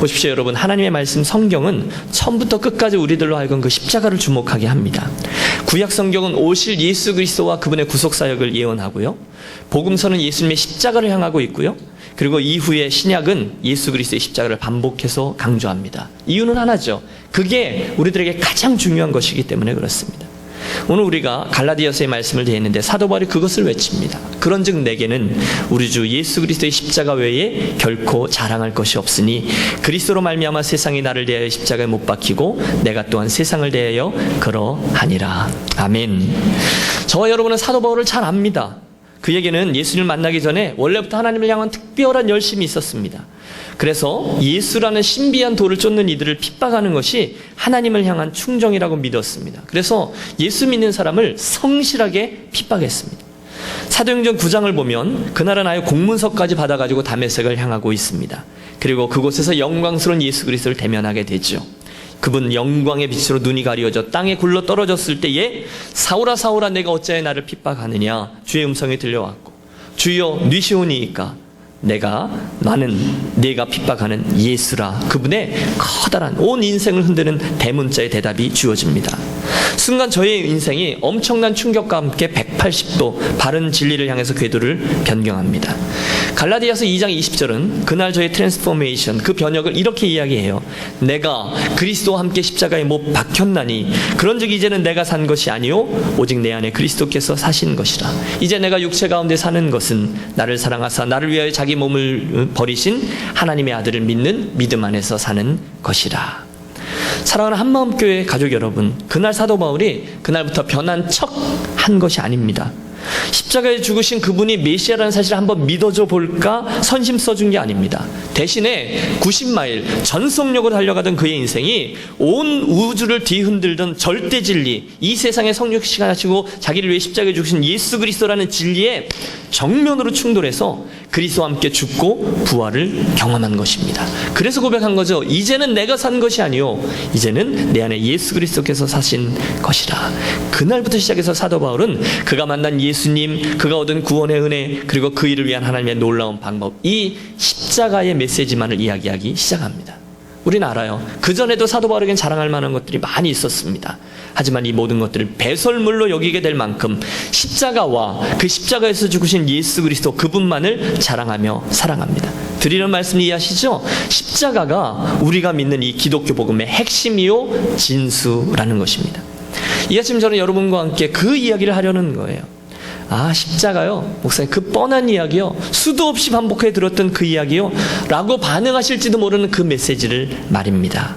보십시오, 여러분. 하나님의 말씀 성경은 처음부터 끝까지 우리들로 하여금 그 십자가를 주목하게 합니다. 구약 성경은 오실 예수 그리스도와 그분의 구속 사역을 예언하고요. 복음서는 예수님의 십자가를 향하고 있고요. 그리고 이후에 신약은 예수 그리스도의 십자가를 반복해서 강조합니다. 이유는 하나죠. 그게 우리들에게 가장 중요한 것이기 때문에 그렇습니다. 오늘 우리가 갈라디아서의 말씀을 대했는데 사도 바울이 그것을 외칩니다. 그런즉 내게는 우리 주 예수 그리스도의 십자가 외에 결코 자랑할 것이 없으니 그리스도로 말미암아 세상이 나를 대하여 십자가에 못 박히고 내가 또한 세상을 대하여 그러하니라. 아멘. 저와 여러분은 사도 바울을 잘 압니다. 그에게는 예수님을 만나기 전에 원래부터 하나님을 향한 특별한 열심이 있었습니다. 그래서 예수라는 신비한 돌을 쫓는 이들을 핍박하는 것이 하나님을 향한 충정이라고 믿었습니다. 그래서 예수 믿는 사람을 성실하게 핍박했습니다. 사도행전 9장을 보면 그날은 아예 공문서까지 받아가지고 다메섹을 향하고 있습니다. 그리고 그곳에서 영광스러운 예수 그리스도를 대면하게 되죠. 그분 영광의 빛으로 눈이 가리워져 땅에 굴러 떨어졌을 때에 사울아 사울아 내가 어찌하여 나를 핍박하느냐 주의 음성이 들려왔고 주여 뉘시오니이까 나는 네가 핍박하는 예수라. 그분의 커다란 온 인생을 흔드는 대문자의 대답이 주어집니다. 순간 저의 인생이 엄청난 충격과 함께 180도 바른 진리를 향해서 궤도를 변경합니다. 갈라디아서 2장 20절은 그날 저의 트랜스포메이션, 그 변혁을 이렇게 이야기해요. 내가 그리스도와 함께 십자가에 못 박혔나니 그런즉 이제는 내가 산 것이 아니요 오직 내 안에 그리스도께서 사신 것이라. 이제 내가 육체 가운데 사는 것은 나를 사랑하사 나를 위하여 자기 몸을 버리신 하나님의 아들을 믿는 믿음 안에서 사는 것이라. 사랑하는 한마음교회 가족 여러분, 그날 사도 바울이 그날부터 변한 척 한 것이 아닙니다. 십자가에 죽으신 그분이 메시아라는 사실을 한번 믿어줘 볼까 선심 써준 게 아닙니다. 대신에 90마일 전속력으로 달려가던 그의 인생이 온 우주를 뒤흔들던 절대 진리, 이 세상에 성육시하시고 자기를 위해 십자가에 죽으신 예수 그리스도라는 진리에 정면으로 충돌해서 그리스도와 함께 죽고 부활을 경험한 것입니다. 그래서 고백한 거죠. 이제는 내가 산 것이 아니요 이제는 내 안에 예수 그리스도께서 사신 것이라. 그날부터 시작해서 사도 바울은 그가 만난 예수님, 그가 얻은 구원의 은혜, 그리고 그 일을 위한 하나님의 놀라운 방법, 이 십자가의 메시지만을 이야기하기 시작합니다. 우리는 알아요. 그전에도 사도 바울에겐 자랑할 만한 것들이 많이 있었습니다. 하지만 이 모든 것들을 배설물로 여기게 될 만큼 십자가와 그 십자가에서 죽으신 예수 그리스도 그분만을 자랑하며 사랑합니다. 드리는 말씀 이해하시죠? 십자가가 우리가 믿는 이 기독교 복음의 핵심이요 진수라는 것입니다. 이 아침 저는 여러분과 함께 그 이야기를 하려는 거예요. 아, 십자가요? 목사님, 그 뻔한 이야기요? 수도 없이 반복해 들었던 그 이야기요? 라고 반응하실지도 모르는 그 메시지를 말입니다.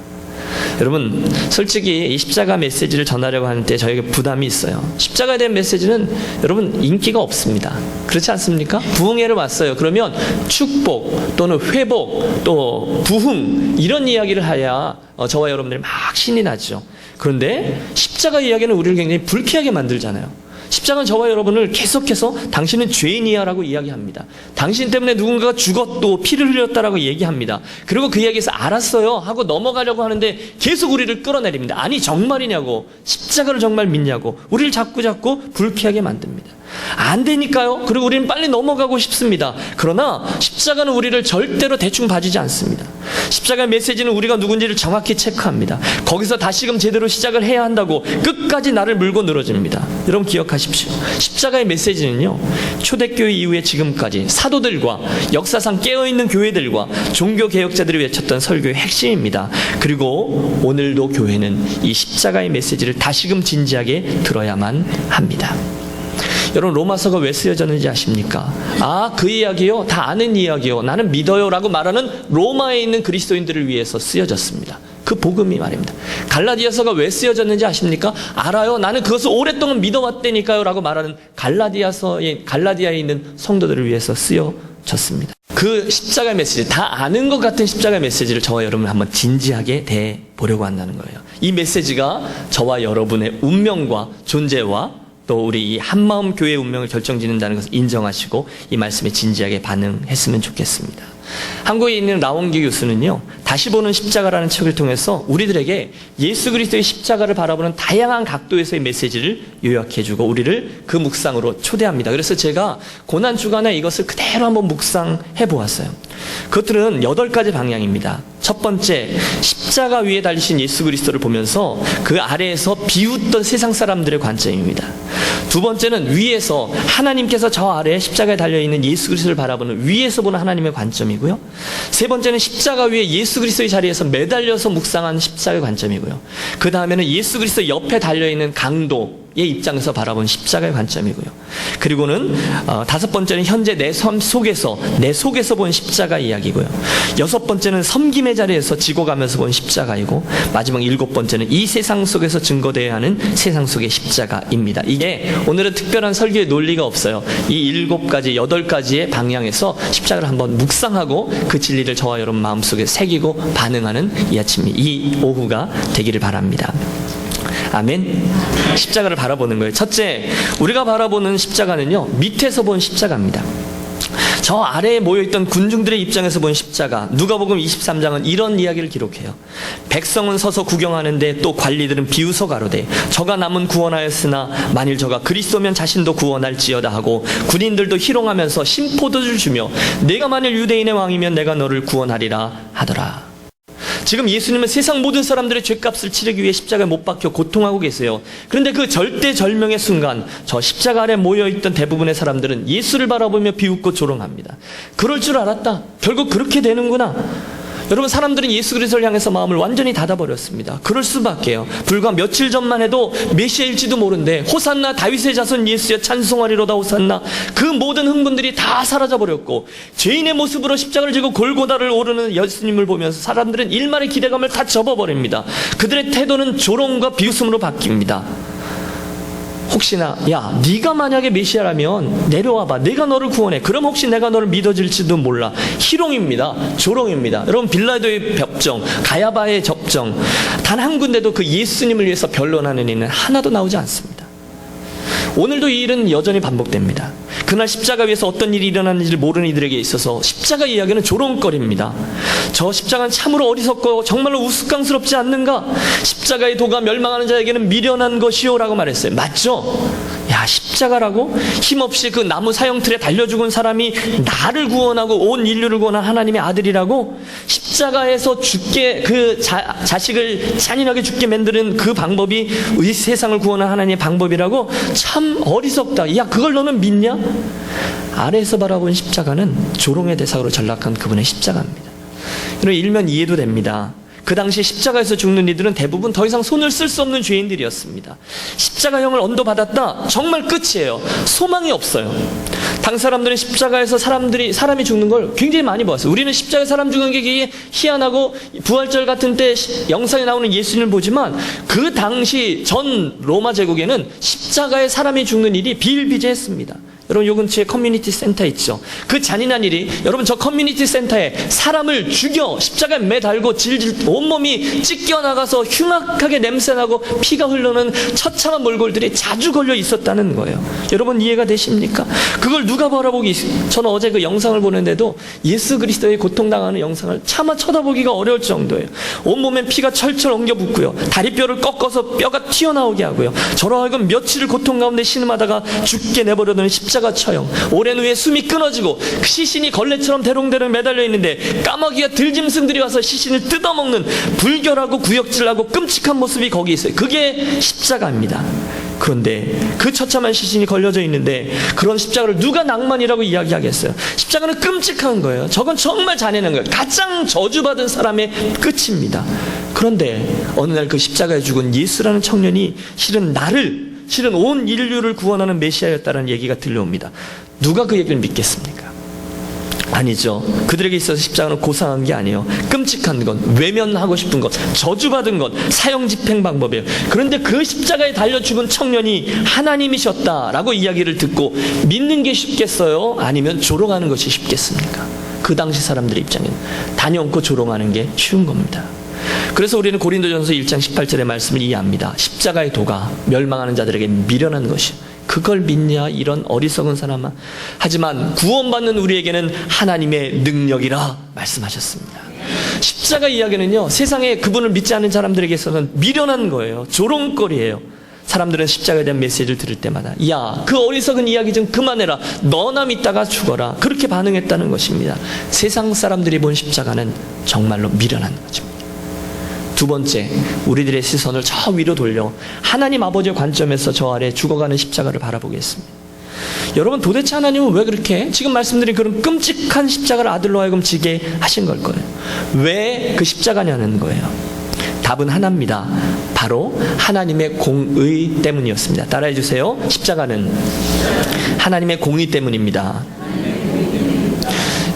여러분, 솔직히 이 십자가 메시지를 전하려고 하는데 저에게 부담이 있어요. 십자가에 대한 메시지는 여러분 인기가 없습니다. 그렇지 않습니까? 부흥회를 왔어요. 그러면 축복 또는 회복 또 부흥 이런 이야기를 해야 저와 여러분들이 막 신이 나죠. 그런데 십자가 이야기는 우리를 굉장히 불쾌하게 만들잖아요. 십자가는 저와 여러분을 계속해서 당신은 죄인이야 라고 이야기합니다. 당신 때문에 누군가가 죽었고 피를 흘렸다라고 얘기합니다. 그리고 그 이야기에서 알았어요 하고 넘어가려고 하는데 계속 우리를 끌어내립니다. 아니 정말이냐고, 십자가를 정말 믿냐고 우리를 자꾸 불쾌하게 만듭니다. 안 되니까요. 그리고 우리는 빨리 넘어가고 싶습니다. 그러나 십자가는 우리를 절대로 대충 봐주지 않습니다. 십자가의 메시지는 우리가 누군지를 정확히 체크합니다. 거기서 다시금 제대로 시작을 해야 한다고 끝까지 나를 물고 늘어집니다. 여러분 기억하십시오. 십자가의 메시지는요, 초대교회 이후에 지금까지 사도들과 역사상 깨어있는 교회들과 종교개혁자들이 외쳤던 설교의 핵심입니다. 그리고 오늘도 교회는 이 십자가의 메시지를 다시금 진지하게 들어야만 합니다. 여러분 로마서가 왜 쓰여졌는지 아십니까? 아, 그 이야기요? 다 아는 이야기요. 나는 믿어요 라고 말하는 로마에 있는 그리스도인들을 위해서 쓰여졌습니다. 그 복음이 말입니다. 갈라디아서가 왜 쓰여졌는지 아십니까? 알아요. 나는 그것을 오랫동안 믿어왔다니까요 라고 말하는 갈라디아에 있는 성도들을 위해서 쓰여졌습니다. 그 십자가 메시지, 다 아는 것 같은 십자가 메시지를 저와 여러분 한번 진지하게 대보려고 한다는 거예요. 이 메시지가 저와 여러분의 운명과 존재와 또 우리 이 한마음 교회의 운명을 결정짓는다는 것을 인정하시고 이 말씀에 진지하게 반응했으면 좋겠습니다. 한국에 있는 라원기 교수는요, 다시 보는 십자가라는 책을 통해서 우리들에게 예수 그리스도의 십자가를 바라보는 다양한 각도에서의 메시지를 요약해주고 우리를 그 묵상으로 초대합니다. 그래서 제가 고난주간에 이것을 그대로 한번 묵상해 보았어요. 그것들은 8가지 방향입니다. 첫 번째, 십자가 위에 달리신 예수 그리스도를 보면서 그 아래에서 비웃던 세상 사람들의 관점입니다. 두 번째는 위에서 하나님께서 저 아래에 십자가에 달려있는 예수 그리스도를 바라보는 위에서 보는 하나님의 관점이고요. 세 번째는 십자가 위에 예수 그리스도의 자리에서 매달려서 묵상하는 십자가의 관점이고요. 그 다음에는 예수 그리스도 옆에 달려있는 강도의 입장에서 바라본 십자가의 관점이고요. 그리고는 다섯 번째는 현재 내 삶 속에서 본 십자가 이야기고요. 여섯 번째는 섬김의 자리에서 지고 가면서 본 십자가이고, 마지막 7번째는 이 세상 속에서 증거되어야 하는 세상 속의 십자가입니다. 이게 오늘은 특별한 설교의 논리가 없어요. 이 7가지, 8가지의 방향에서 십자가를 한번 묵상하고 그 진리를 저와 여러분 마음속에 새기고 반응하는 이 아침, 이 오후가 되기를 바랍니다. 아멘. 십자가를 바라보는 거예요. 첫째, 우리가 바라보는 십자가는요, 밑에서 본 십자가입니다. 저 아래에 모여있던 군중들의 입장에서 본 십자가, 누가복음 23장은 이런 이야기를 기록해요. 백성은 서서 구경하는데 또 관리들은 비웃어 가로되 저가 남은 구원하였으나 만일 저가 그리스도면 자신도 구원할지어다 하고, 군인들도 희롱하면서 신포도주를 주며 내가 만일 유대인의 왕이면 내가 너를 구원하리라 하더라. 지금 예수님은 세상 모든 사람들의 죄값을 치르기 위해 십자가에 못 박혀 고통하고 계세요. 그런데 그 절대절명의 순간 저 십자가 아래 모여있던 대부분의 사람들은 예수를 바라보며 비웃고 조롱합니다. 그럴 줄 알았다. 결국 그렇게 되는구나. 여러분, 사람들은 예수 그리스도를 향해서 마음을 완전히 닫아버렸습니다. 그럴 수밖에요. 불과 며칠 전만 해도 메시아일지도 모른데 호산나 다윗의 자손 예수여 찬송하리로다 호산나, 그 모든 흥분들이 다 사라져버렸고 죄인의 모습으로 십자가를 지고 골고다를 오르는 예수님을 보면서 사람들은 일말의 기대감을 다 접어버립니다. 그들의 태도는 조롱과 비웃음으로 바뀝니다. 혹시나 야, 네가 만약에 메시아라면 내려와봐, 내가 너를 구원해, 그럼 혹시 내가 너를 믿어질지도 몰라. 희롱입니다. 조롱입니다. 여러분, 빌라도의 법정, 가야바의 접정, 단 한 군데도 그 예수님을 위해서 변론하는 이는 하나도 나오지 않습니다. 오늘도 이 일은 여전히 반복됩니다. 그날 십자가 위에서 어떤 일이 일어났는지를 모르는 이들에게 있어서 십자가 이야기는 조롱거리입니다. 저 십자가는 참으로 어리석고 정말로 우스꽝스럽지 않는가? 십자가의 도가 멸망하는 자에게는 미련한 것이요 라고 말했어요. 맞죠? 야, 십자가라고? 힘없이 그 나무 사형틀에 달려 죽은 사람이 나를 구원하고 온 인류를 구원한 하나님의 아들이라고? 십자가에서 죽게, 그 자식을 잔인하게 죽게 만드는 그 방법이 이 세상을 구원한 하나님의 방법이라고? 참 어리석다. 야, 그걸 너는 믿냐? 아래에서 바라본 십자가는 조롱의 대상으로 전락한 그분의 십자가입니다. 이런 일면 이해도 됩니다. 그 당시 십자가에서 죽는 이들은 대부분 더 이상 손을 쓸 수 없는 죄인들이었습니다. 십자가형을 언도받았다, 정말 끝이에요. 소망이 없어요. 당 사람들은 십자가에서 사람이 죽는 걸 굉장히 많이 보았어요. 우리는 십자가에 사람 죽는 게 희한하고 부활절 같은 때 영상에 나오는 예수님을 보지만, 그 당시 전 로마 제국에는 십자가에 사람이 죽는 일이 비일비재했습니다. 여러분, 요 근처에 커뮤니티 센터 있죠? 그 잔인한 일이, 여러분, 저 커뮤니티 센터에 사람을 죽여 십자가에 매달고 질질 온몸이 찢겨나가서 흉악하게 냄새나고 피가 흐르는 처참한 몰골들이 자주 걸려 있었다는 거예요. 여러분, 이해가 되십니까? 그걸 누가 바라보기, 저는 어제 그 영상을 보는데도 예수 그리스도의 고통당하는 영상을 차마 쳐다보기가 어려울 정도예요. 온몸엔 피가 철철 엉겨붙고요, 다리뼈를 꺾어서 뼈가 튀어나오게 하고요, 저로 하여금 며칠을 고통 가운데 신음하다가 죽게 내버려두는 십자가 처형, 오랜 후에 숨이 끊어지고 그 시신이 걸레처럼 대롱대롱 매달려 있는데 까마귀와 들짐승들이 와서 시신을 뜯어먹는 불결하고 구역질하고 끔찍한 모습이 거기 있어요. 그게 십자가입니다. 그런데 그 처참한 시신이 걸려져 있는데 그런 십자가를 누가 낭만이라고 이야기하겠어요? 십자가는 끔찍한 거예요. 저건 정말 잔인한 거예요. 가장 저주받은 사람의 끝입니다. 그런데 어느 날 그 십자가에 죽은 예수라는 청년이 실은 온 인류를 구원하는 메시아였다는 얘기가 들려옵니다. 누가 그 얘기를 믿겠습니까? 아니죠. 그들에게 있어서 십자가는 고상한 게 아니에요. 끔찍한 것, 외면하고 싶은 것, 저주받은 것, 사형 집행 방법이에요. 그런데 그 십자가에 달려 죽은 청년이 하나님이셨다라고 이야기를 듣고 믿는 게 쉽겠어요? 아니면 조롱하는 것이 쉽겠습니까? 그 당시 사람들의 입장에는 단연코 조롱하는 게 쉬운 겁니다. 그래서 우리는 고린도전서 1장 18절의 말씀을 이해합니다. 십자가의 도가 멸망하는 자들에게 미련한 것이, 그걸 믿냐 이런 어리석은 사람아. 하지만 구원받는 우리에게는 하나님의 능력이라 말씀하셨습니다. 십자가 이야기는요, 세상에 그분을 믿지 않는 사람들에게서는 미련한 거예요. 조롱거리예요. 사람들은 십자가에 대한 메시지를 들을 때마다 야, 그 어리석은 이야기 좀 그만해라. 너나 믿다가 죽어라. 그렇게 반응했다는 것입니다. 세상 사람들이 본 십자가는 정말로 미련한 거죠. 두 번째, 우리들의 시선을 저 위로 돌려 하나님 아버지의 관점에서 저 아래 죽어가는 십자가를 바라보겠습니다. 여러분, 도대체 하나님은 왜 그렇게 지금 말씀드린 그런 끔찍한 십자가를 아들로 하여금 지게 하신 걸 거예요? 왜 그 십자가냐는 거예요. 답은 하나입니다. 바로 하나님의 공의 때문이었습니다. 따라해 주세요. 십자가는 하나님의 공의 때문입니다.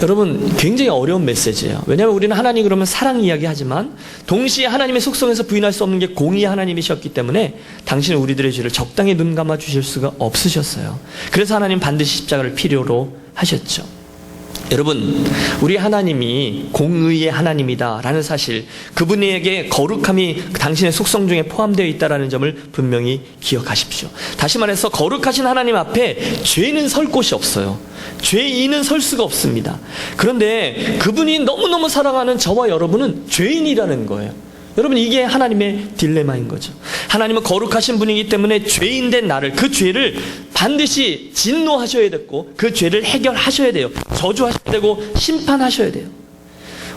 여러분, 굉장히 어려운 메시지예요. 왜냐하면 우리는 하나님 그러면 사랑 이야기하지만 동시에 하나님의 속성에서 부인할 수 없는 게 공의 하나님이셨기 때문에 당신은 우리들의 죄를 적당히 눈 감아 주실 수가 없으셨어요. 그래서 하나님 반드시 십자가를 필요로 하셨죠. 여러분, 우리 하나님이 공의의 하나님이다라는 사실, 그분에게 거룩함이 당신의 속성 중에 포함되어 있다는 점을 분명히 기억하십시오. 다시 말해서 거룩하신 하나님 앞에 죄는 설 곳이 없어요. 죄인은 설 수가 없습니다. 그런데 그분이 너무너무 사랑하는 저와 여러분은 죄인이라는 거예요. 여러분, 이게 하나님의 딜레마인 거죠. 하나님은 거룩하신 분이기 때문에 죄인된 나를, 그 죄를 반드시 진노하셔야 됐고 그 죄를 해결하셔야 돼요. 저주하셔야 되고 심판하셔야 돼요.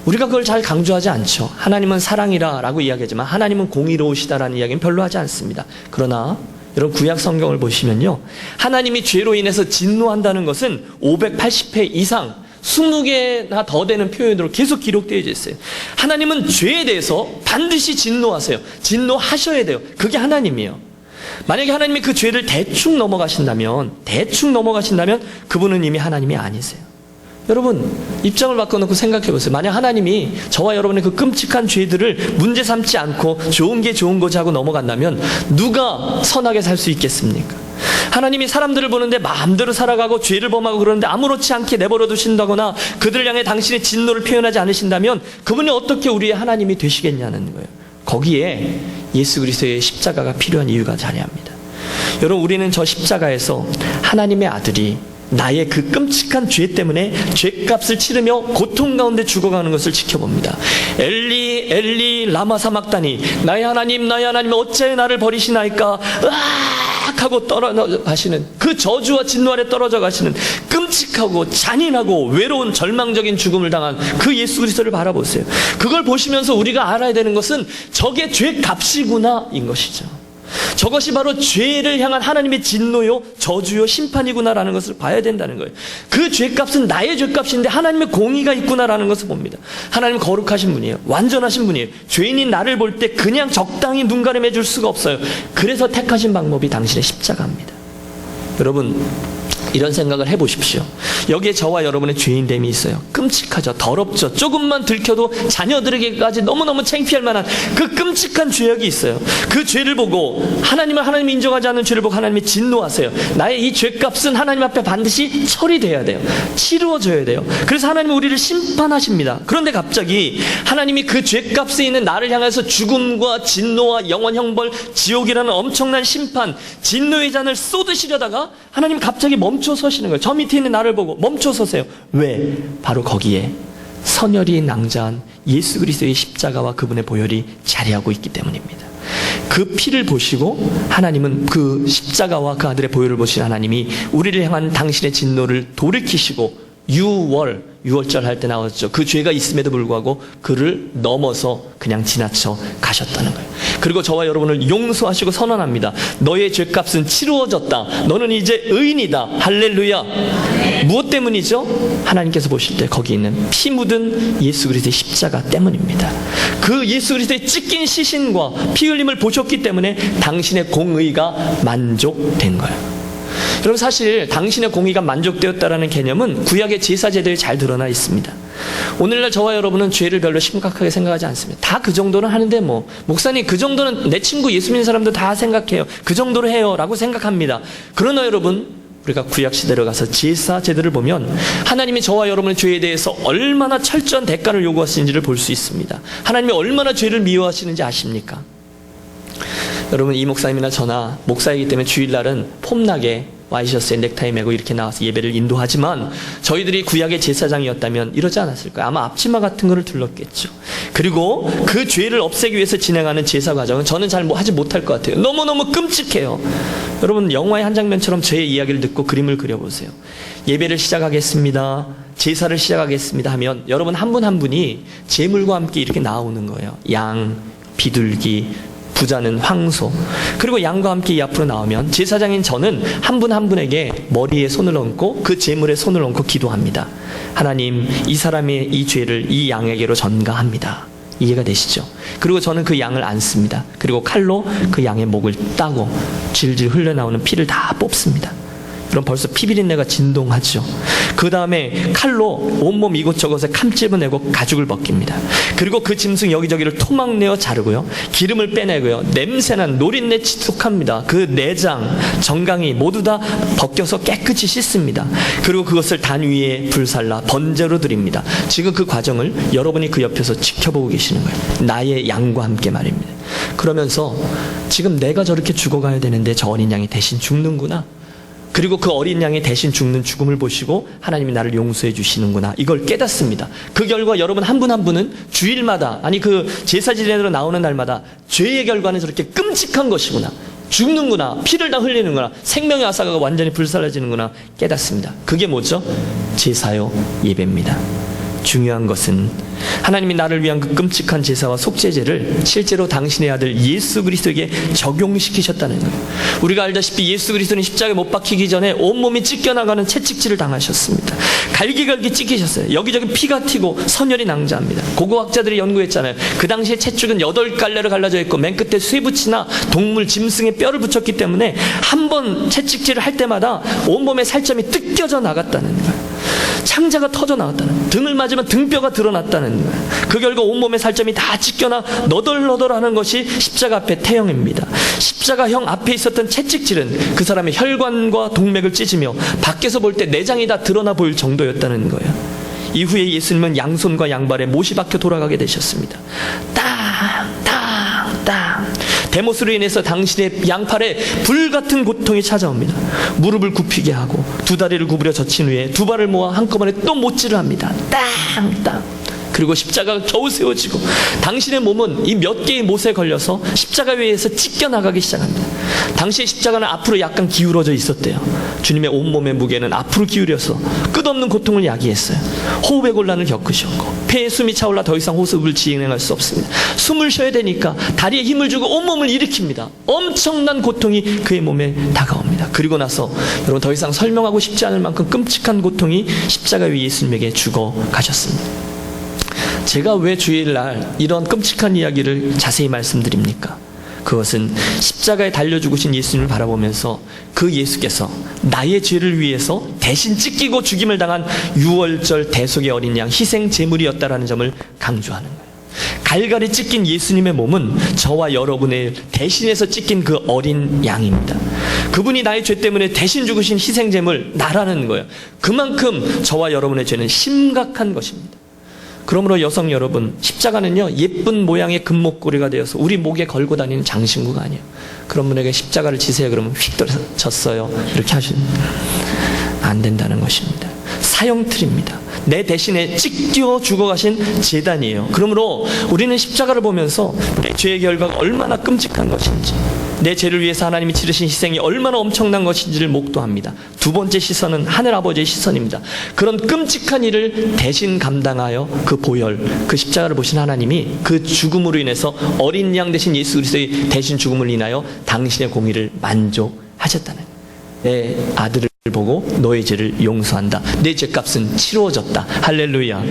우리가 그걸 잘 강조하지 않죠. 하나님은 사랑이라 라고 이야기하지만 하나님은 공의로우시다라는 이야기는 별로 하지 않습니다. 그러나 여러분, 구약 성경을 보시면요, 하나님이 죄로 인해서 진노한다는 것은 580회 이상 20개나 더 되는 표현으로 계속 기록되어 있어요. 하나님은 죄에 대해서 반드시 진노하세요. 진노하셔야 돼요. 그게 하나님이에요. 만약에 하나님이 그 죄를 대충 넘어가신다면 그분은 이미 하나님이 아니세요. 여러분, 입장을 바꿔놓고 생각해 보세요. 만약 하나님이 저와 여러분의 그 끔찍한 죄들을 문제 삼지 않고 좋은 게 좋은 거지 하고 넘어간다면 누가 선하게 살 수 있겠습니까? 하나님이 사람들을 보는데 마음대로 살아가고 죄를 범하고 그러는데 아무렇지 않게 내버려 두신다거나 그들을 향해 당신의 진노를 표현하지 않으신다면 그분이 어떻게 우리의 하나님이 되시겠냐는 거예요. 거기에 예수 그리스도의 십자가가 필요한 이유가 자리합니다. 여러분, 우리는 저 십자가에서 하나님의 아들이 나의 그 끔찍한 죄 때문에 죄값을 치르며 고통 가운데 죽어가는 것을 지켜봅니다. 엘리 엘리 라마 사막다니, 나의 하나님 어찌하여 나를 버리시나이까 으악 하고 떨어가시는 그 저주와 진노 아래 떨어져 가시는 끔찍하고 잔인하고 외로운 절망적인 죽음을 당한 그 예수 그리스도를 바라보세요. 그걸 보시면서 우리가 알아야 되는 것은 저게 죄값이구나 인 것이죠. 저것이 바로 죄를 향한 하나님의 진노요, 저주요, 심판이구나라는 것을 봐야 된다는 거예요. 그 죄값은 나의 죄값인데 하나님의 공의가 있구나라는 것을 봅니다. 하나님은 거룩하신 분이에요. 완전하신 분이에요. 죄인인 나를 볼 때 그냥 적당히 눈 가림해 줄 수가 없어요. 그래서 택하신 방법이 당신의 십자가입니다. 여러분, 이런 생각을 해보십시오. 여기에 저와 여러분의 죄인됨이 있어요. 끔찍하죠. 더럽죠. 조금만 들켜도 자녀들에게까지 너무너무 창피할 만한 그 끔찍한 죄악이 있어요. 그 죄를 보고 하나님이 인정하지 않는 죄를 보고 하나님이 진노하세요. 나의 이 죄값은 하나님 앞에 반드시 처리돼야 돼요. 치루어져야 돼요. 그래서 하나님은 우리를 심판하십니다. 그런데 갑자기 하나님이 그 죄값에 있는 나를 향해서 죽음과 진노와 영원 형벌, 지옥이라는 엄청난 심판, 진노의 잔을 쏟으시려다가 하나님 갑자기 멈춰 서시는 거예요. 저 밑에 있는 나를 보고 멈춰 서세요. 왜? 바로 거기에 선혈이 낭자한 예수 그리스도의 십자가와 그분의 보혈이 자리하고 있기 때문입니다. 그 피를 보시고 하나님은 그 십자가와 그 아들의 보혈을 보신 하나님이 우리를 향한 당신의 진노를 돌이키시고 유월절 할 때 나왔죠. 그 죄가 있음에도 불구하고 그를 넘어서 그냥 지나쳐 가셨다는 거예요. 그리고 저와 여러분을 용서하시고 선언합니다. 너의 죄값은 치루어졌다. 너는 이제 의인이다. 할렐루야. 무엇 때문이죠? 하나님께서 보실 때 거기 있는 피 묻은 예수 그리스도의 십자가 때문입니다. 그 예수 그리스도의 찢긴 시신과 피 흘림을 보셨기 때문에 당신의 공의가 만족된 거예요. 여러분, 사실 당신의 공의가 만족되었다라는 개념은 구약의 제사 제도에 잘 드러나 있습니다. 오늘날 저와 여러분은 죄를 별로 심각하게 생각하지 않습니다. 다 그 정도는 하는데 목사님 그 정도는 내 친구 예수 믿는 사람도 다 생각해요. 그 정도로 해요 라고 생각합니다. 그러나 여러분, 우리가 구약 시대로 가서 제사 제도를 보면 하나님이 저와 여러분의 죄에 대해서 얼마나 철저한 대가를 요구하시는지를 볼 수 있습니다. 하나님이 얼마나 죄를 미워하시는지 아십니까? 여러분, 이 목사님이나 저나 목사이기 때문에 주일날은 폼나게 와이셔츠에 넥타이 메고 이렇게 나와서 예배를 인도하지만 저희들이 구약의 제사장이었다면 이러지 않았을 거예요. 아마 앞치마 같은 거를 둘렀겠죠. 그리고 그 죄를 없애기 위해서 진행하는 제사 과정은 저는 잘 하지 못할 것 같아요. 너무너무 끔찍해요. 여러분, 영화의 한 장면처럼 저의 이야기를 듣고 그림을 그려보세요. 예배를 시작하겠습니다, 제사를 시작하겠습니다 하면 여러분 한 분 한 분이 제물과 함께 이렇게 나오는 거예요. 양, 비둘기, 부자는 황소. 그리고 양과 함께 이 앞으로 나오면 제사장인 저는 한 분 한 분에게 머리에 손을 얹고 그 제물에 손을 얹고 기도합니다. 하나님, 이 사람의 이 죄를 이 양에게로 전가합니다. 이해가 되시죠? 그리고 저는 그 양을 안습니다. 그리고 칼로 그 양의 목을 따고 질질 흘러나오는 피를 다 뽑습니다. 그럼 벌써 피비린내가 진동하죠. 그 다음에 칼로 온몸 이곳저곳에 캄 찝어내고 가죽을 벗깁니다. 그리고 그 짐승 여기저기를 토막내어 자르고요, 기름을 빼내고요, 냄새난 노린내 지독합니다. 그 내장, 정강이 모두 다 벗겨서 깨끗이 씻습니다. 그리고 그것을 단 위에 불살라 번제로 드립니다. 지금 그 과정을 여러분이 그 옆에서 지켜보고 계시는 거예요. 나의 양과 함께 말입니다. 그러면서 지금 내가 저렇게 죽어가야 되는데 저 어린 양이 대신 죽는구나. 그리고 그 어린 양이 대신 죽는 죽음을 보시고 하나님이 나를 용서해 주시는구나, 이걸 깨닫습니다. 그 결과 여러분 한 분 한 분은 주일마다, 아니 그 제사 지내러 나오는 날마다 죄의 결과는 저렇게 끔찍한 것이구나, 죽는구나, 피를 다 흘리는구나, 생명의 아사가 완전히 불살라지는구나 깨닫습니다. 그게 뭐죠? 제사요 예배입니다. 중요한 것은 하나님이 나를 위한 그 끔찍한 제사와 속죄제를 실제로 당신의 아들 예수 그리스도에게 적용시키셨다는 거예요. 우리가 알다시피 예수 그리스도는 십자가에 못 박히기 전에 온몸이 찢겨나가는 채찍질을 당하셨습니다. 갈기갈기 찢기셨어요. 여기저기 피가 튀고 선혈이 낭자합니다. 고고학자들이 연구했잖아요. 그 당시에 채찍은 8갈래로 갈라져 있고 맨 끝에 쇠붙이나 동물, 짐승의 뼈를 붙였기 때문에 한 번 채찍질을 할 때마다 온몸의 살점이 뜯겨져 나갔다는 거예요. 창자가 터져 나왔다는, 등을 맞으면 등뼈가 드러났다는 거예요. 그 결과 온몸의 살점이 다 찢겨나 너덜너덜하는 것이 십자가 앞의 태형입니다. 십자가형 앞에 있었던 채찍질은 그 사람의 혈관과 동맥을 찢으며 밖에서 볼 때 내장이 다 드러나 보일 정도였다는 거예요. 이후에 예수님은 양손과 양발에 못이 박혀 돌아가게 되셨습니다. 데모스로 인해서 당신의 양팔에 불같은 고통이 찾아옵니다. 무릎을 굽히게 하고 두 다리를 구부려 젖힌 후에 두 발을 모아 한꺼번에 또 못질을 합니다. 그리고 십자가가 겨우 세워지고 당신의 몸은 이 몇 개의 못에 걸려서 십자가 위에서 찢겨나가기 시작합니다. 당시의 십자가는 앞으로 약간 기울어져 있었대요. 주님의 온몸의 무게는 앞으로 기울여서 끝없는 고통을 야기했어요. 호흡의 곤란을 겪으셨고 폐에 숨이 차올라 더 이상 호흡을 진행할 수 없습니다. 숨을 쉬어야 되니까 다리에 힘을 주고 온몸을 일으킵니다. 엄청난 고통이 그의 몸에 다가옵니다. 그리고 나서 여러분, 더 이상 설명하고 싶지 않을 만큼 끔찍한 고통이 십자가 위에 예수님에게 죽어 가셨습니다. 제가 왜 주일날 이런 끔찍한 이야기를 자세히 말씀드립니까? 그것은 십자가에 달려 죽으신 예수님을 바라보면서 그 예수께서 나의 죄를 위해서 대신 찢기고 죽임을 당한 유월절 대속의 어린 양 희생 제물이었다라는 점을 강조하는 거예요. 갈갈이 찢긴 예수님의 몸은 저와 여러분의 대신해서 찢긴 그 어린 양입니다. 그분이 나의 죄 때문에 대신 죽으신 희생 제물, 나라는 거예요. 그만큼 저와 여러분의 죄는 심각한 것입니다. 그러므로 여성 여러분, 십자가는요 예쁜 모양의 금목걸이가 되어서 우리 목에 걸고 다니는 장신구가 아니에요. 그런 분에게 십자가를 지세요 그러면 휙 떨어졌어요 이렇게 하시면 안 된다는 것입니다. 사형틀입니다. 내 대신에 찢겨 죽어가신 제단이에요. 그러므로 우리는 십자가를 보면서 내 죄의 결과가 얼마나 끔찍한 것인지, 내 죄를 위해서 하나님이 치르신 희생이 얼마나 엄청난 것인지를 목도합니다. 두 번째 시선은 하늘아버지의 시선입니다. 그런 끔찍한 일을 대신 감당하여 그 보혈, 그 십자가를 보신 하나님이 그 죽음으로 인해서 어린 양 대신 예수 그리스도의 대신 죽음을 인하여 당신의 공의를 만족하셨다는, 내 아들을 보고 너의 죄를 용서한다. 내 죄값은 치루어졌다. 할렐루야.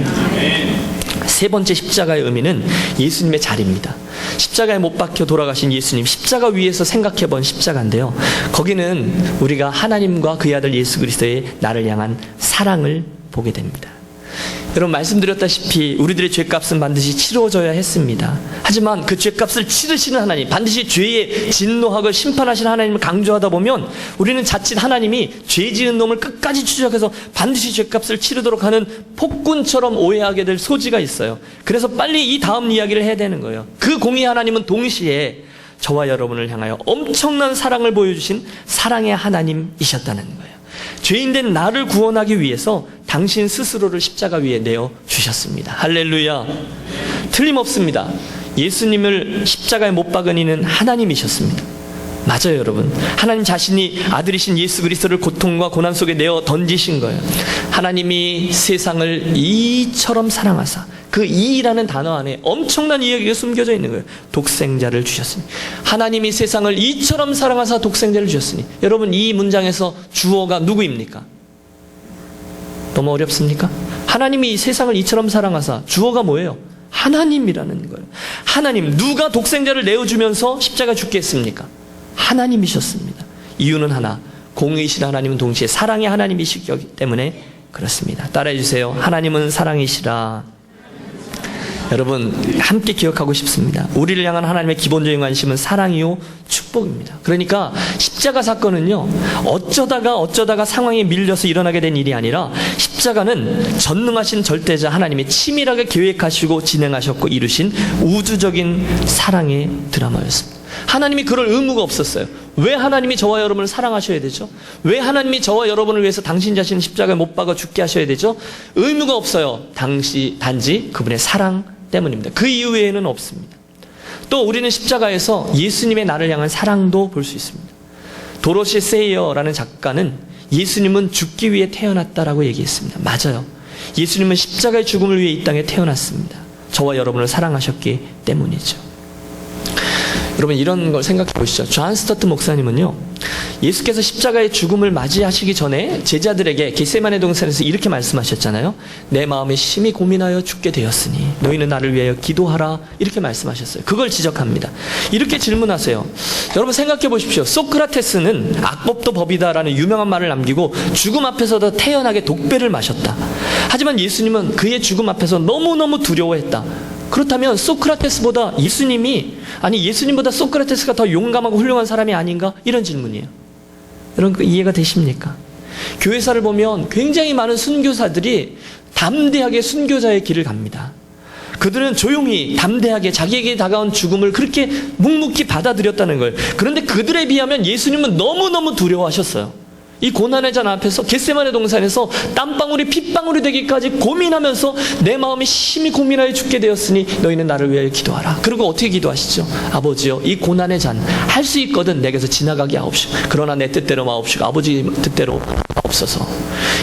세 번째 십자가의 의미는 예수님의 자리입니다. 십자가에 못 박혀 돌아가신 예수님, 십자가 위에서 생각해본 십자가인데요, 거기는 우리가 하나님과 그의 아들 예수 그리스도의 나를 향한 사랑을 보게 됩니다. 여러분, 말씀드렸다시피 우리들의 죄값은 반드시 치루어져야 했습니다. 하지만 그 죄값을 치르시는 하나님, 반드시 죄에 진노하고 심판하시는 하나님을 강조하다 보면 우리는 자칫 하나님이 죄 지은 놈을 끝까지 추적해서 반드시 죄값을 치르도록 하는 폭군처럼 오해하게 될 소지가 있어요. 그래서 빨리 이 다음 이야기를 해야 되는 거예요. 그 공의 하나님은 동시에 저와 여러분을 향하여 엄청난 사랑을 보여주신 사랑의 하나님이셨다는 거예요. 죄인된 나를 구원하기 위해서 당신 스스로를 십자가 위에 내어주셨습니다. 할렐루야. 틀림없습니다. 예수님을 십자가에 못 박은 이는 하나님이셨습니다. 맞아요, 여러분. 하나님 자신이 아들이신 예수 그리스도를 고통과 고난 속에 내어 던지신 거예요. 하나님이 세상을 이처럼 사랑하사, 그 이라는 단어 안에 엄청난 이야기가 숨겨져 있는 거예요. 독생자를 주셨으니. 하나님이 세상을 이처럼 사랑하사 독생자를 주셨으니. 여러분, 이 문장에서 주어가 누구입니까? 너무 어렵습니까? 하나님이 이 세상을 이처럼 사랑하사, 주어가 뭐예요? 하나님이라는 거예요. 하나님, 누가 독생자를 내어주면서 십자가 죽게 했습니까? 하나님이셨습니다. 이유는 하나, 공의이신 하나님은 동시에 사랑의 하나님이시기 때문에 그렇습니다. 따라해 주세요. 하나님은 사랑이시라. 여러분, 함께 기억하고 싶습니다. 우리를 향한 하나님의 기본적인 관심은 사랑이요 축복입니다. 그러니까 십자가 사건은요, 어쩌다가 상황에 밀려서 일어나게 된 일이 아니라, 십자가는 전능하신 절대자 하나님이 치밀하게 계획하시고 진행하셨고 이루신 우주적인 사랑의 드라마였습니다. 하나님이 그럴 의무가 없었어요. 왜 하나님이 저와 여러분을 사랑하셔야 되죠? 왜 하나님이 저와 여러분을 위해서 당신 자신을 십자가에 못 박아 죽게 하셔야 되죠? 의무가 없어요. 단지 그분의 사랑 때문입니다. 그 이유 외에는 없습니다. 또 우리는 십자가에서 예수님의 나를 향한 사랑도 볼 수 있습니다. 도로시 세이어라는 작가는 예수님은 죽기 위해 태어났다라고 얘기했습니다. 맞아요. 예수님은 십자가의 죽음을 위해 이 땅에 태어났습니다. 저와 여러분을 사랑하셨기 때문이죠. 여러분, 이런 걸 생각해 보시죠. 존 스토트 목사님은요, 예수께서 십자가의 죽음을 맞이하시기 전에 제자들에게 겟세마네 동산에서 이렇게 말씀하셨잖아요. 내 마음에 심히 고민하여 죽게 되었으니 너희는 나를 위하여 기도하라, 이렇게 말씀하셨어요. 그걸 지적합니다. 이렇게 질문하세요. 여러분, 생각해 보십시오. 소크라테스는 악법도 법이다라는 유명한 말을 남기고 죽음 앞에서도 태연하게 독배를 마셨다. 하지만 예수님은 그의 죽음 앞에서 너무너무 두려워했다. 그렇다면 예수님보다 소크라테스가 더 용감하고 훌륭한 사람이 아닌가? 이런 질문이에요. 여러분, 이해가 되십니까? 교회사를 보면 굉장히 많은 순교사들이 담대하게 순교자의 길을 갑니다. 그들은 조용히 담대하게 자기에게 다가온 죽음을 그렇게 묵묵히 받아들였다는 거예요. 그런데 그들에 비하면 예수님은 너무너무 두려워하셨어요. 이 고난의 잔 앞에서 겟세마네 동산에서 땀방울이 핏방울이 되기까지 고민하면서 내 마음이 심히 고민하여 죽게 되었으니 너희는 나를 위하여 기도하라. 그리고 어떻게 기도하시죠? 아버지여, 이 고난의 잔 할 수 있거든 내게서 지나가게 하옵시고, 그러나 내 뜻대로 마옵시고 아버지 뜻대로 없어서.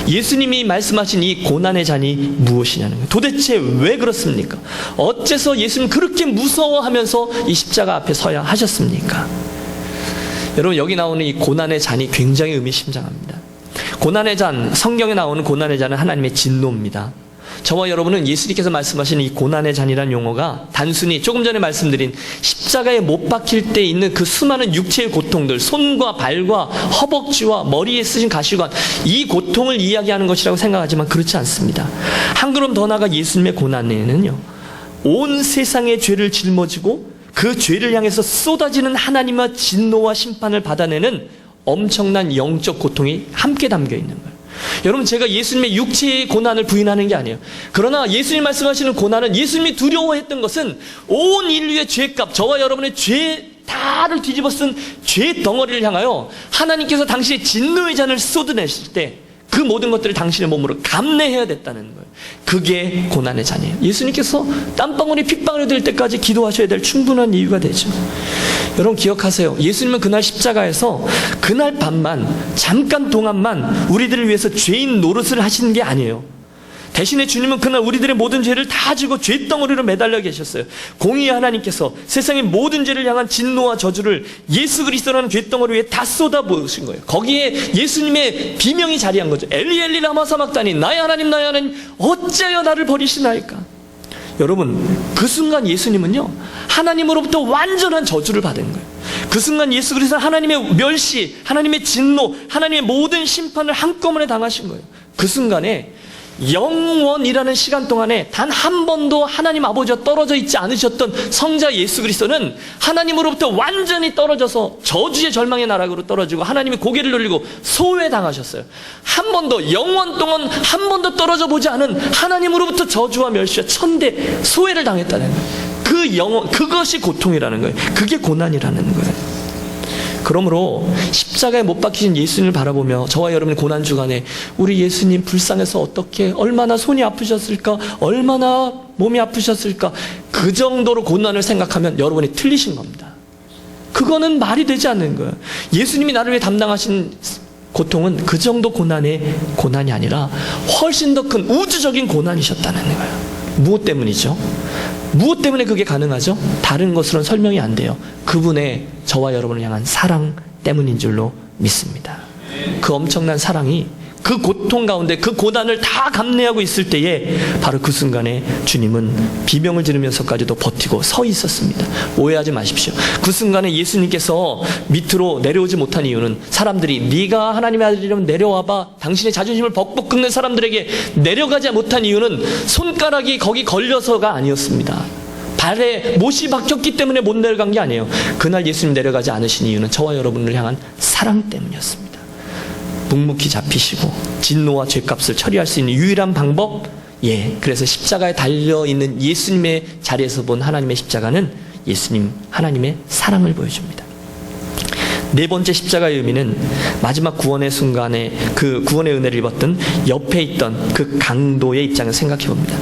예수님이 말씀하신 이 고난의 잔이 무엇이냐는 거예요. 도대체 왜 그렇습니까? 어째서 예수님 그렇게 무서워하면서 이 십자가 앞에 서야 하셨습니까? 여러분, 여기 나오는 이 고난의 잔이 굉장히 의미심장합니다. 고난의 잔, 성경에 나오는 고난의 잔은 하나님의 진노입니다. 저와 여러분은 예수님께서 말씀하시는 이 고난의 잔이라는 용어가 단순히 조금 전에 말씀드린 십자가에 못 박힐 때 있는 그 수많은 육체의 고통들, 손과 발과 허벅지와 머리에 쓰신 가시관, 이 고통을 이야기하는 것이라고 생각하지만 그렇지 않습니다. 한 걸음 더 나아가 예수님의 고난에는요, 온 세상의 죄를 짊어지고 그 죄를 향해서 쏟아지는 하나님의 진노와 심판을 받아내는 엄청난 영적 고통이 함께 담겨 있는 거예요. 여러분, 제가 예수님의 육체의 고난을 부인하는 게 아니에요. 그러나 예수님 말씀하시는 고난은, 예수님이 두려워했던 것은 온 인류의 죄값, 저와 여러분의 죄 다를 뒤집어 쓴 죄 덩어리를 향하여 하나님께서 당신의 진노의 잔을 쏟아내실 때 그 모든 것들을 당신의 몸으로 감내해야 됐다는 거예요. 그게 고난의 잔이에요. 예수님께서 땀방울이 핏방울이 될 때까지 기도하셔야 될 충분한 이유가 되죠. 여러분, 기억하세요. 예수님은 그날 십자가에서 그날 밤만, 잠깐 동안만 우리들을 위해서 죄인 노릇을 하시는 게 아니에요. 대신에 주님은 그날 우리들의 모든 죄를 다 지고 죄덩어리로 매달려 계셨어요. 공의의 하나님께서 세상의 모든 죄를 향한 진노와 저주를 예수 그리스도라는 죄덩어리 위에 다 쏟아부으신 거예요. 거기에 예수님의 비명이 자리한 거죠. 엘리 엘리 라마 사박다니, 나의 하나님 어찌하여 나를 버리시나이까. 여러분, 그 순간 예수님은요, 하나님으로부터 완전한 저주를 받은 거예요. 그 순간 예수 그리스도는 하나님의 멸시, 하나님의 진노, 하나님의 모든 심판을 한꺼번에 당하신 거예요. 그 순간에 영원이라는 시간 동안에 단 한 번도 하나님 아버지와 떨어져 있지 않으셨던 성자 예수 그리스도는 하나님으로부터 완전히 떨어져서 저주의 절망의 나락으로 떨어지고 하나님의 고개를 돌리고 소외당하셨어요. 한 번도, 영원 동안 한 번도 떨어져 보지 않은 하나님으로부터 저주와 멸시와 천대 소외를 당했다는 거예요. 그 그것이 고통이라는 거예요. 그게 고난이라는 거예요. 그러므로 십자가에 못 박히신 예수님을 바라보며 저와 여러분의 고난 주간에 우리 예수님 불쌍해서 어떻게 얼마나 손이 아프셨을까, 얼마나 몸이 아프셨을까, 그 정도로 고난을 생각하면 여러분이 틀리신 겁니다. 그거는 말이 되지 않는 거예요. 예수님이 나를 위해 담당하신 고통은 그 정도 고난이 아니라 훨씬 더 큰 우주적인 고난이셨다는 거예요. 무엇 때문이죠? 무엇 때문에 그게 가능하죠? 다른 것으로는 설명이 안 돼요. 그분의 저와 여러분을 향한 사랑 때문인 줄로 믿습니다. 그 엄청난 사랑이 그 고통 가운데 그 고난을 다 감내하고 있을 때에 바로 그 순간에 주님은 비명을 지르면서까지도 버티고 서 있었습니다. 오해하지 마십시오. 그 순간에 예수님께서 밑으로 내려오지 못한 이유는 사람들이 네가 하나님의 아들이라면 내려와봐, 당신의 자존심을 벅벅 긁는 사람들에게 내려가지 못한 이유는 손가락이 거기 걸려서가 아니었습니다. 발에 못이 박혔기 때문에 못 내려간 게 아니에요. 그날 예수님 내려가지 않으신 이유는 저와 여러분을 향한 사랑 때문이었습니다. 묵묵히 잡히시고 진노와 죄값을 처리할 수 있는 유일한 방법, 그래서 십자가에 달려있는 예수님의 자리에서 본 하나님의 십자가는 예수님 하나님의 사랑을 보여줍니다. 네 번째 십자가의 의미는 마지막 구원의 순간에 그 구원의 은혜를 입었던 옆에 있던 그 강도의 입장을 생각해 봅니다.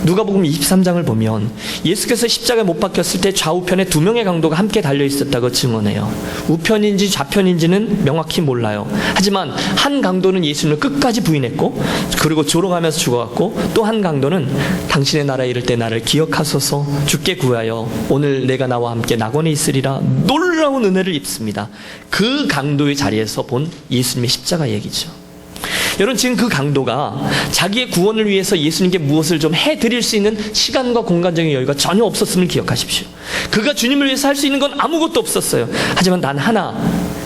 누가복음 23장을 보면 예수께서 십자가에 못 박혔을 때 좌우편에 두 명의 강도가 함께 달려 있었다고 증언해요. 우편인지 좌편인지는 명확히 몰라요. 하지만 한 강도는 예수님을 끝까지 부인했고 그리고 조롱하면서 죽어갔고, 또 한 강도는 당신의 나라에 이를 때 나를 기억하소서, 주께 구하여 오늘 내가 나와 함께 낙원에 있으리라 놀라운 은혜를 입습니다. 그 강도의 자리에서 본 예수님의 십자가 얘기죠. 여러분, 지금 그 강도가 자기의 구원을 위해서 예수님께 무엇을 좀 해드릴 수 있는 시간과 공간적인 여유가 전혀 없었음을 기억하십시오. 그가 주님을 위해서 할 수 있는 건 아무것도 없었어요. 하지만 단 하나,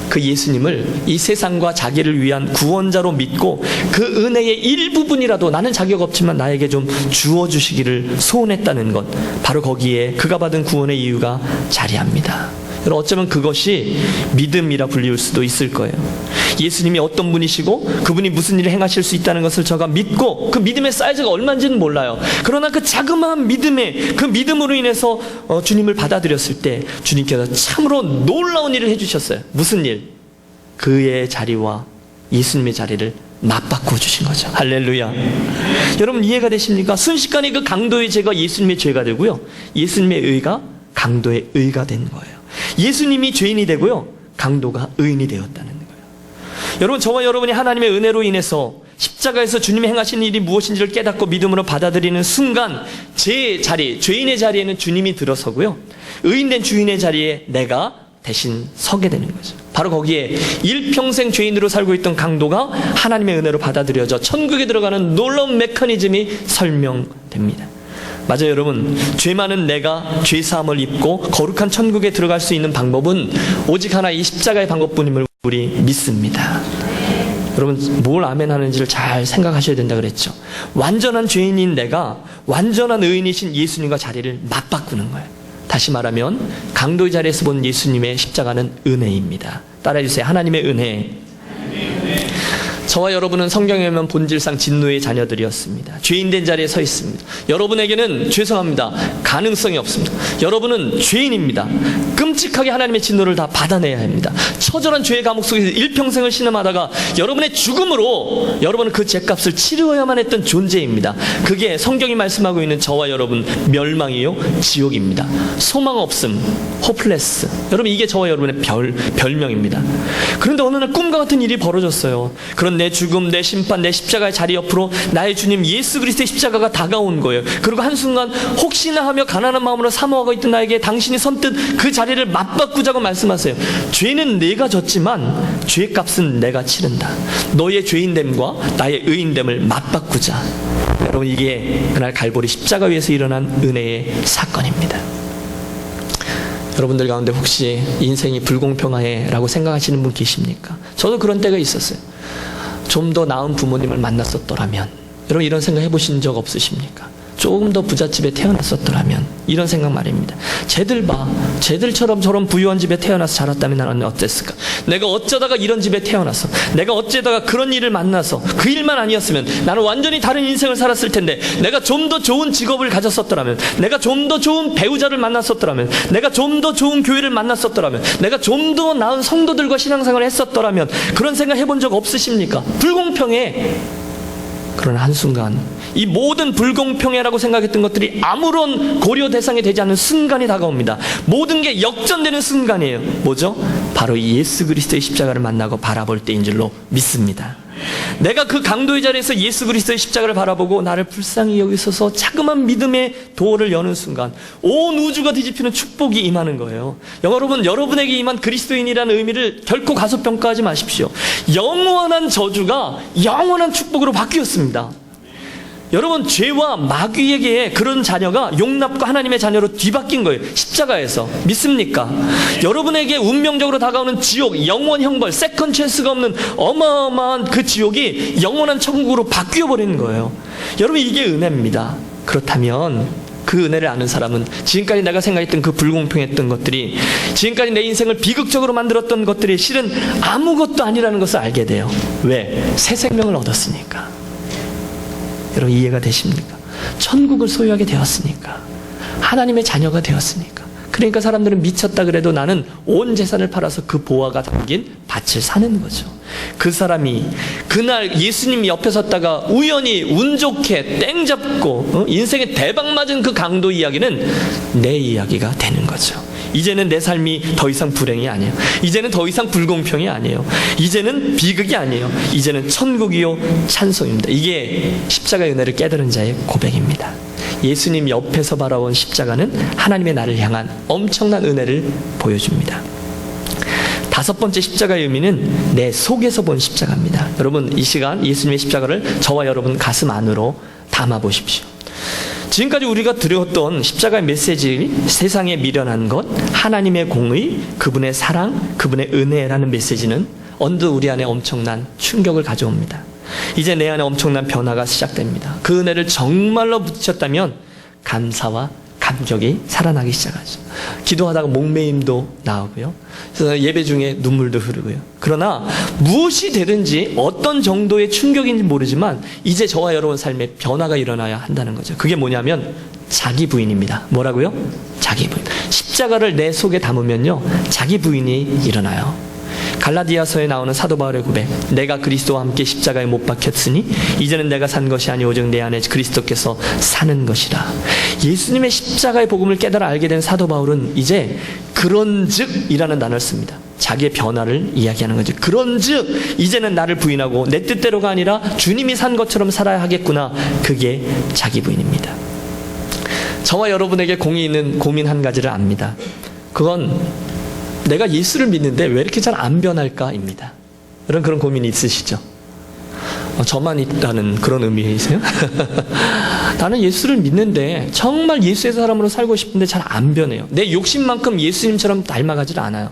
그 예수님을 이 세상과 자기를 위한 구원자로 믿고 그 은혜의 일부분이라도 나는 자격 없지만 나에게 좀 주어주시기를 소원했다는 것, 바로 거기에 그가 받은 구원의 이유가 자리합니다. 여러분, 어쩌면 그것이 믿음이라 불리울 수도 있을 거예요. 예수님이 어떤 분이시고 그분이 무슨 일을 행하실 수 있다는 것을 저가 믿고, 그 믿음의 사이즈가 얼마인지는 몰라요. 그러나 그 자그마한 믿음에, 그 믿음으로 인해서 주님을 받아들였을 때 주님께서 참으로 놀라운 일을 해주셨어요. 무슨 일? 그의 자리와 예수님의 자리를 맞바꾸어 주신 거죠. 할렐루야. 여러분, 이해가 되십니까? 순식간에 그 강도의 죄가 예수님의 죄가 되고요, 예수님의 의가 강도의 의가 된 거예요. 예수님이 죄인이 되고요, 강도가 의인이 되었다는 거예요. 여러분, 저와 여러분이 하나님의 은혜로 인해서 십자가에서 주님이 행하신 일이 무엇인지를 깨닫고 믿음으로 받아들이는 순간 제 자리, 죄인의 자리에는 주님이 들어서고요, 의인된 주인의 자리에 내가 대신 서게 되는 거죠. 바로 거기에 일평생 죄인으로 살고 있던 강도가 하나님의 은혜로 받아들여져 천국에 들어가는 놀라운 메커니즘이 설명됩니다. 맞아요, 여러분. 죄 많은 내가 죄사함을 입고 거룩한 천국에 들어갈 수 있는 방법은 오직 하나, 이 십자가의 방법뿐임을 우리 믿습니다. 여러분, 뭘 아멘 하는지를 잘 생각하셔야 된다 그랬죠. 완전한 죄인인 내가 완전한 의인이신 예수님과 자리를 맞바꾸는 거예요. 다시 말하면 강도의 자리에서 본 예수님의 십자가는 은혜입니다. 따라해주세요. 하나님의 은혜. 저와 여러분은 성경에 보면 본질상 진노의 자녀들이었습니다. 죄인된 자리에 서 있습니다. 여러분에게는 죄송합니다, 가능성이 없습니다. 여러분은 죄인입니다. 끔찍하게 하나님의 진노를 다 받아내야 합니다. 처절한 죄의 감옥 속에서 일평생을 신음하다가 여러분의 죽음으로 여러분은 그 죄값을 치르어야만 했던 존재입니다. 그게 성경이 말씀하고 있는 저와 여러분 멸망이요, 지옥입니다. 소망 없음, 호플레스. 여러분, 이게 저와 여러분의 별명입니다. 그런데 어느 날 꿈과 같은 일이 벌어졌어요. 그런 내 죽음, 내 심판, 내 십자가의 자리 옆으로 나의 주님 예수 그리스도의 십자가가 다가온 거예요. 그리고 한순간 혹시나 하며 가난한 마음으로 사모하고 있던 나에게 당신이 선뜻 그 자리를 맞바꾸자고 말씀하세요. 죄는 내가 졌지만 죄값은 내가 치른다. 너의 죄인됨과 나의 의인됨을 맞바꾸자. 여러분, 이게 그날 갈보리 십자가 위에서 일어난 은혜의 사건입니다. 여러분들 가운데 혹시 인생이 불공평해 라고 생각하시는 분 계십니까? 저도 그런 때가 있었어요. 좀 더 나은 부모님을 만났었더라면. 여러분, 이런 생각 해보신 적 없으십니까? 조금 더 부잣집에 태어났었더라면, 이런 생각 말입니다. 쟤들 봐, 쟤들처럼 저런 부유한 집에 태어나서 자랐다면 나는 어땠을까? 내가 어쩌다가 이런 집에 태어났어, 내가 어쩌다가 그런 일을 만나서 그 일만 아니었으면 나는 완전히 다른 인생을 살았을 텐데, 내가 좀 더 좋은 직업을 가졌었더라면, 내가 좀 더 좋은 배우자를 만났었더라면, 내가 좀 더 좋은 교회를 만났었더라면, 내가 좀 더 나은 성도들과 신앙생활을 했었더라면, 그런 생각 해본 적 없으십니까? 불공평해. 그러나 한순간 이 모든 불공평해라고 생각했던 것들이 아무런 고려 대상이 되지 않는 순간이 다가옵니다. 모든 게 역전되는 순간이에요. 뭐죠? 바로 이 예수 그리스도의 십자가를 만나고 바라볼 때인 줄로 믿습니다. 내가 그 강도의 자리에서 예수 그리스도의 십자가를 바라보고 나를 불쌍히 여기소서 자그만 믿음의 도어를 여는 순간 온 우주가 뒤집히는 축복이 임하는 거예요. 여러분, 여러분에게 임한 그리스도인이라는 의미를 결코 가소평가하지 마십시오. 영원한 저주가 영원한 축복으로 바뀌었습니다. 여러분, 죄와 마귀에게 그런 자녀가 용납과 하나님의 자녀로 뒤바뀐 거예요. 십자가에서. 믿습니까? 여러분에게 운명적으로 다가오는 지옥, 영원 형벌, 세컨 찬스가 없는 어마어마한 그 지옥이 영원한 천국으로 바뀌어버리는 거예요. 여러분, 이게 은혜입니다. 그렇다면 그 은혜를 아는 사람은 지금까지 내가 생각했던 그 불공평했던 것들이, 지금까지 내 인생을 비극적으로 만들었던 것들이 실은 아무것도 아니라는 것을 알게 돼요. 왜? 새 생명을 얻었으니까. 여러분, 이해가 되십니까? 천국을 소유하게 되었으니까, 하나님의 자녀가 되었으니까. 그러니까 사람들은 미쳤다 그래도 나는 온 재산을 팔아서 그 보화가 담긴 밭을 사는 거죠. 그 사람이 그날 예수님 옆에 섰다가 우연히 운 좋게 땡 잡고 인생에 대박 맞은 그 강도 이야기는 내 이야기가 되는 거죠. 이제는 내 삶이 더 이상 불행이 아니에요. 이제는 더 이상 불공평이 아니에요. 이제는 비극이 아니에요. 이제는 천국이요 찬송입니다. 이게 십자가의 은혜를 깨달은 자의 고백입니다. 예수님 옆에서 바라본 십자가는 하나님의 나를 향한 엄청난 은혜를 보여줍니다. 다섯 번째 십자가의 의미는 내 속에서 본 십자가입니다. 여러분, 이 시간 예수님의 십자가를 저와 여러분 가슴 안으로 담아 보십시오. 지금까지 우리가 들었던 십자가의 메시지, 세상에 미련한 것, 하나님의 공의, 그분의 사랑, 그분의 은혜라는 메시지는 언뜻 우리 안에 엄청난 충격을 가져옵니다. 이제 내 안에 엄청난 변화가 시작됩니다. 그 은혜를 정말로 붙이셨다면 감사와 감격이 살아나기 시작하죠. 기도하다가 목매임도 나오고요. 그래서 예배 중에 눈물도 흐르고요. 그러나 무엇이 되든지 어떤 정도의 충격인지 모르지만 이제 저와 여러분 삶에 변화가 일어나야 한다는 거죠. 그게 뭐냐면 자기 부인입니다. 뭐라고요? 자기 부인. 십자가를 내 속에 담으면요, 자기 부인이 일어나요. 갈라디아서에 나오는 사도 바울의 고백, 내가 그리스도와 함께 십자가에 못 박혔으니 이제는 내가 산 것이 아니 오직 내 안에 그리스도께서 사는 것이라. 예수님의 십자가의 복음을 깨달아 알게 된 사도 바울은 이제 그런즉이라는 단어를 씁니다. 자기의 변화를 이야기하는 거죠. 그런즉 이제는 나를 부인하고 내 뜻대로가 아니라 주님이 산 것처럼 살아야 하겠구나. 그게 자기 부인입니다. 저와 여러분에게 공이 있는 고민 한 가지를 압니다. 그건 내가 예수를 믿는데 왜 이렇게 잘 안 변할까입니다. 그런 고민이 있으시죠? 저만 있다는 그런 의미이세요? 나는 예수를 믿는데 정말 예수의 사람으로 살고 싶은데 잘 안 변해요. 내 욕심만큼 예수님처럼 닮아가질 않아요.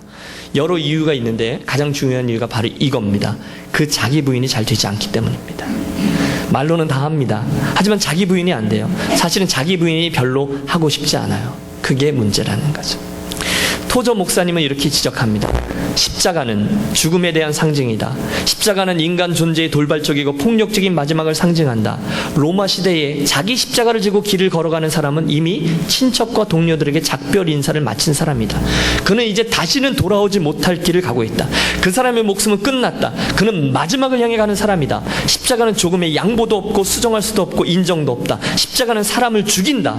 여러 이유가 있는데 가장 중요한 이유가 바로 이겁니다. 그 자기 부인이 잘 되지 않기 때문입니다. 말로는 다 합니다. 하지만 자기 부인이 안 돼요. 사실은 자기 부인이 별로 하고 싶지 않아요. 그게 문제라는 거죠. 토저 목사님은 이렇게 지적합니다. 십자가는 죽음에 대한 상징이다. 십자가는 인간 존재의 돌발적이고 폭력적인 마지막을 상징한다. 로마 시대에 자기 십자가를 지고 길을 걸어가는 사람은 이미 친척과 동료들에게 작별 인사를 마친 사람이다. 그는 이제 다시는 돌아오지 못할 길을 가고 있다. 그 사람의 목숨은 끝났다. 그는 마지막을 향해 가는 사람이다. 십자가는 조금의 양보도 없고 수정할 수도 없고 인정도 없다. 십자가는 사람을 죽인다.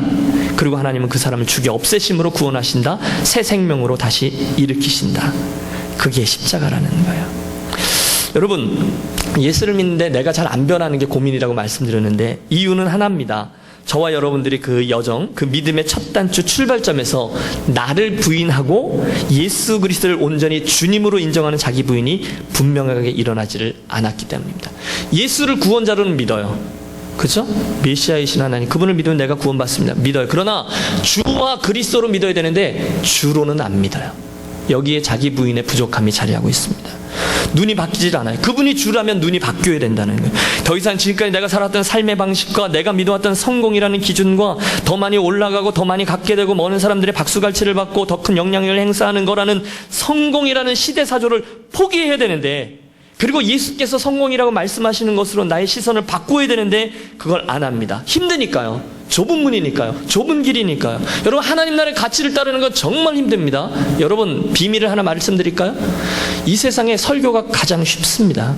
그리고 하나님은 그 사람을 죽여 없애심으로 구원하신다. 새 생명으로 다시 일으키신다. 그게 십자가라는 거예요. 여러분, 예수를 믿는데 내가 잘 안 변하는 게 고민이라고 말씀드렸는데 이유는 하나입니다. 저와 여러분들이 그 여정, 그 믿음의 첫 단추 출발점에서 나를 부인하고 예수 그리스도를 온전히 주님으로 인정하는 자기 부인이 분명하게 일어나지를 않았기 때문입니다. 예수를 구원자로는 믿어요. 그죠? 메시아이신 하나님, 그분을 믿으면 내가 구원받습니다. 믿어요. 그러나 주와 그리스도로 믿어야 되는데 주로는 안 믿어요. 여기에 자기 부인의 부족함이 자리하고 있습니다. 눈이 바뀌질 않아요. 그분이 주라면 눈이 바뀌어야 된다는 거예요. 더 이상 지금까지 내가 살았던 삶의 방식과 내가 믿어왔던 성공이라는 기준과 더 많이 올라가고 더 많이 갖게 되고 많은 사람들의 박수갈채를 받고 더 큰 영향력을 행사하는 거라는 성공이라는 시대사조를 포기해야 되는데, 그리고 예수께서 성공이라고 말씀하시는 것으로 나의 시선을 바꾸어야 되는데 그걸 안 합니다. 힘드니까요. 좁은 문이니까요. 좁은 길이니까요. 여러분, 하나님 나라의 가치를 따르는 건 정말 힘듭니다. 여러분, 비밀을 하나 말씀드릴까요? 이 세상에 설교가 가장 쉽습니다.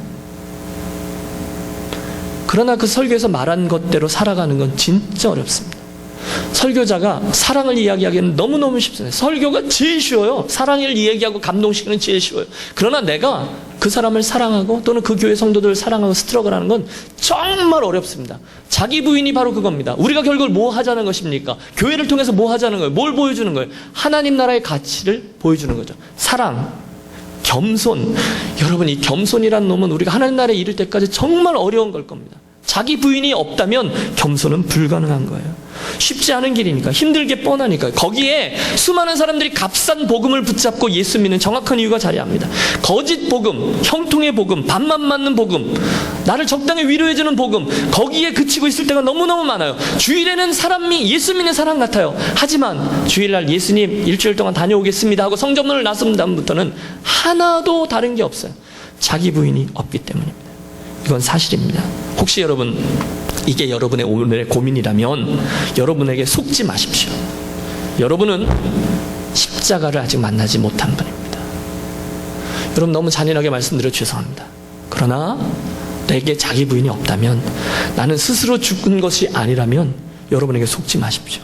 그러나 그 설교에서 말한 것대로 살아가는 건 진짜 어렵습니다. 설교자가 사랑을 이야기하기는 너무너무 쉽습니다. 설교가 제일 쉬워요. 사랑을 이야기하고 감동시키는 제일 쉬워요. 그러나 내가 그 사람을 사랑하고 또는 그 교회 성도들을 사랑하고 스트러글하는 건 정말 어렵습니다. 자기 부인이 바로 그겁니다. 우리가 결국 뭐 하자는 것입니까? 교회를 통해서 뭐 하자는 거예요? 뭘 보여주는 거예요? 하나님 나라의 가치를 보여주는 거죠. 사랑, 겸손. 여러분, 이 겸손이란 놈은 우리가 하나님 나라에 이를 때까지 정말 어려운 걸 겁니다. 자기 부인이 없다면 겸손은 불가능한 거예요. 쉽지 않은 길이니까, 힘들게 뻔하니까. 거기에 수많은 사람들이 값싼 복음을 붙잡고 예수 믿는 정확한 이유가 자리합니다. 거짓 복음, 형통의 복음, 밥만 맞는 복음, 나를 적당히 위로해주는 복음, 거기에 그치고 있을 때가 너무너무 많아요. 주일에는 사람이 예수 믿는 사람 같아요. 하지만 주일날 예수님 일주일 동안 다녀오겠습니다 하고 성전문을 나선 다음부터는 하나도 다른 게 없어요. 자기 부인이 없기 때문입니다. 이건 사실입니다. 혹시 여러분, 이게 여러분의 오늘의 고민이라면 여러분에게 속지 마십시오. 여러분은 십자가를 아직 만나지 못한 분입니다. 여러분, 너무 잔인하게 말씀드려 죄송합니다. 그러나 내게 자기 부인이 없다면, 나는 스스로 죽은 것이 아니라면 여러분에게 속지 마십시오.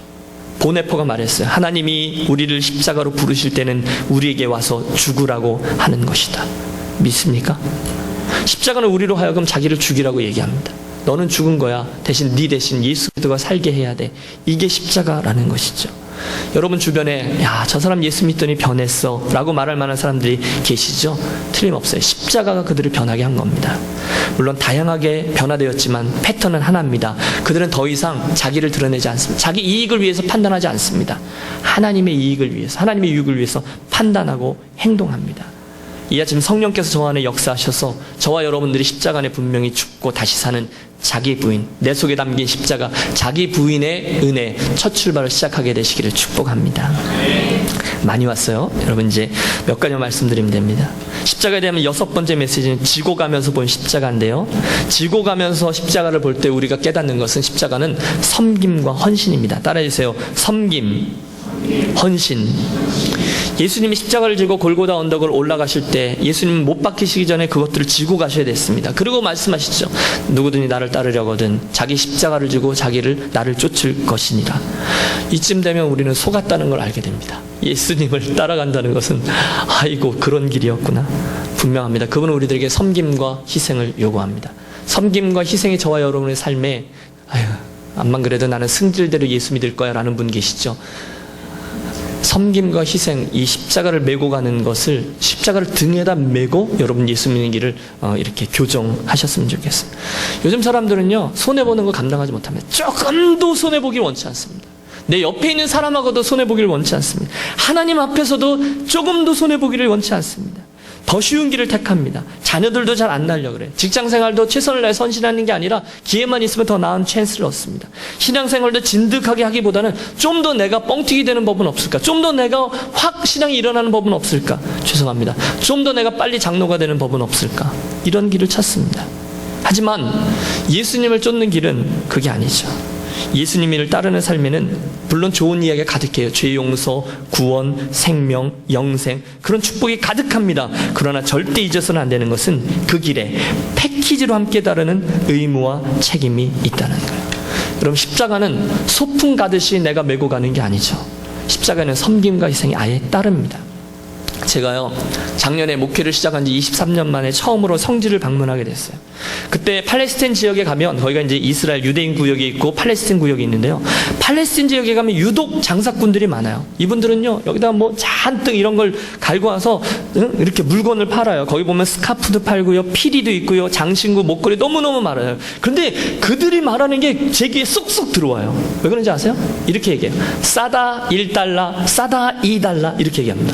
보네포가 말했어요. 하나님이 우리를 십자가로 부르실 때는 우리에게 와서 죽으라고 하는 것이다. 믿습니까? 십자가는 우리로 하여금 자기를 죽이라고 얘기합니다. 너는 죽은 거야. 대신 네 대신 예수 그리스도가 살게 해야 돼. 이게 십자가라는 것이죠. 여러분 주변에 야, 저 사람 예수 믿더니 변했어 라고 말할 만한 사람들이 계시죠? 틀림없어요. 십자가가 그들을 변하게 한 겁니다. 물론 다양하게 변화되었지만 패턴은 하나입니다. 그들은 더 이상 자기를 드러내지 않습니다. 자기 이익을 위해서 판단하지 않습니다. 하나님의 이익을 위해서, 하나님의 유익을 위해서 판단하고 행동합니다. 이 아침 성령께서 저 안에 역사하셔서 저와 여러분들이 십자가 안에 분명히 죽고 다시 사는 자기 부인, 내 속에 담긴 십자가, 자기 부인의 은혜, 첫 출발을 시작하게 되시기를 축복합니다. 많이 왔어요. 여러분, 이제 몇 가지 말씀드리면 됩니다. 십자가에 대한 6번째 메시지는 지고 가면서 본 십자가인데요. 지고 가면서 십자가를 볼 때 우리가 깨닫는 것은 십자가는 섬김과 헌신입니다. 따라해주세요. 섬김, 헌신. 예수님이 십자가를 지고 골고다 언덕을 올라가실 때 예수님은 못 박히시기 전에 그것들을 지고 가셔야 됐습니다. 그리고 말씀하시죠. 누구든지 나를 따르려거든 자기 십자가를 지고 나를 쫓을 것이니라. 이쯤 되면 우리는 속았다는 걸 알게 됩니다. 예수님을 따라간다는 것은 아이고 그런 길이었구나. 분명합니다. 그분은 우리들에게 섬김과 희생을 요구합니다. 섬김과 희생이 저와 여러분의 삶에 암만 그래도 나는 승질대로 예수 믿을 거야 라는 분 계시죠. 섬김과 희생, 이 십자가를 메고 가는 것을, 십자가를 등에다 메고 여러분 예수 믿는 길을 이렇게 교정하셨으면 좋겠습니다. 요즘 사람들은요, 손해보는 거 감당하지 못합니다. 조금도 손해보길 원치 않습니다. 내 옆에 있는 사람하고도 손해보기를 원치 않습니다. 하나님 앞에서도 조금도 손해보기를 원치 않습니다. 더 쉬운 길을 택합니다. 자녀들도 잘 안 날려 그래. 직장생활도 최선을 다해 선신하는 게 아니라 기회만 있으면 더 나은 찬스를 얻습니다. 신앙생활도 진득하게 하기보다는 좀 더 내가 뻥튀기 되는 법은 없을까? 좀 더 내가 확 신앙이 일어나는 법은 없을까? 죄송합니다. 좀 더 내가 빨리 장로가 되는 법은 없을까? 이런 길을 찾습니다. 하지만 예수님을 쫓는 길은 그게 아니죠. 예수님을 따르는 삶에는 물론 좋은 이야기가 가득해요. 죄 용서, 구원, 생명, 영생, 그런 축복이 가득합니다. 그러나 절대 잊어서는 안 되는 것은 그 길에 패키지로 함께 따르는 의무와 책임이 있다는 거예요. 여러분, 십자가는 소풍 가듯이 내가 메고 가는 게 아니죠. 십자가는 섬김과 희생이 아예 따릅니다. 제가요, 작년에 목회를 시작한 지 23년 만에 처음으로 성지를 방문하게 됐어요. 그때 팔레스타인 지역에 가면 거기가 이제 이스라엘 유대인 구역이 있고 팔레스타인 구역이 있는데요. 팔레스틴 지역에 가면 유독 장사꾼들이 많아요. 이분들은요, 여기다 뭐 잔뜩 이런 걸 갈고 와서 이렇게 물건을 팔아요. 거기 보면 스카프도 팔고요, 피리도 있고요, 장신구, 목걸이 너무너무 많아요. 그런데 그들이 말하는 게 제 귀에 쏙쏙 들어와요. 왜 그런지 아세요? 이렇게 얘기해요. 싸다 1달러, 싸다 2달러 이렇게 얘기합니다.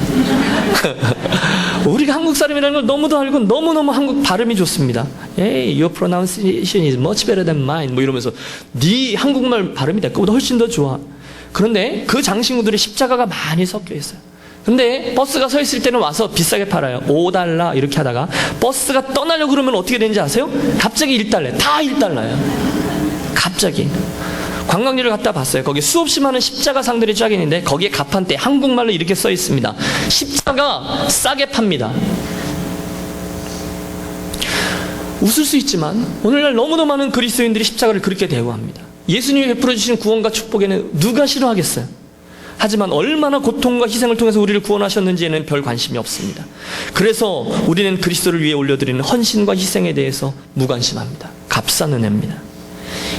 우리가 한국 사람이라는 걸 너무도 알고 너무너무 한국 발음이 좋습니다. Hey, your pronunciation is much better than mine. 뭐 이러면서 네 한국말 발음이 내 거보다 훨씬 더 좋아. 그런데 그 장신구들이 십자가가 많이 섞여 있어요. 근데 버스가 서 있을 때는 와서 비싸게 팔아요. 5달러 이렇게 하다가 버스가 떠나려고 그러면 어떻게 되는지 아세요? 갑자기 1달러, 다 1달러예요. 갑자기. 관광지를 갔다 봤어요. 거기 수없이 많은 십자가 상들이 쫙 있는데 거기에 가판대 한국말로 이렇게 써 있습니다. 십자가 싸게 팝니다. 웃을 수 있지만 오늘날 너무나 많은 그리스도인들이 십자가를 그렇게 대우합니다. 예수님이 베풀어 주신 구원과 축복에는 누가 싫어하겠어요? 하지만 얼마나 고통과 희생을 통해서 우리를 구원하셨는지에는 별 관심이 없습니다. 그래서 우리는 그리스도를 위해 올려드리는 헌신과 희생에 대해서 무관심합니다. 값싼 은혜입니다.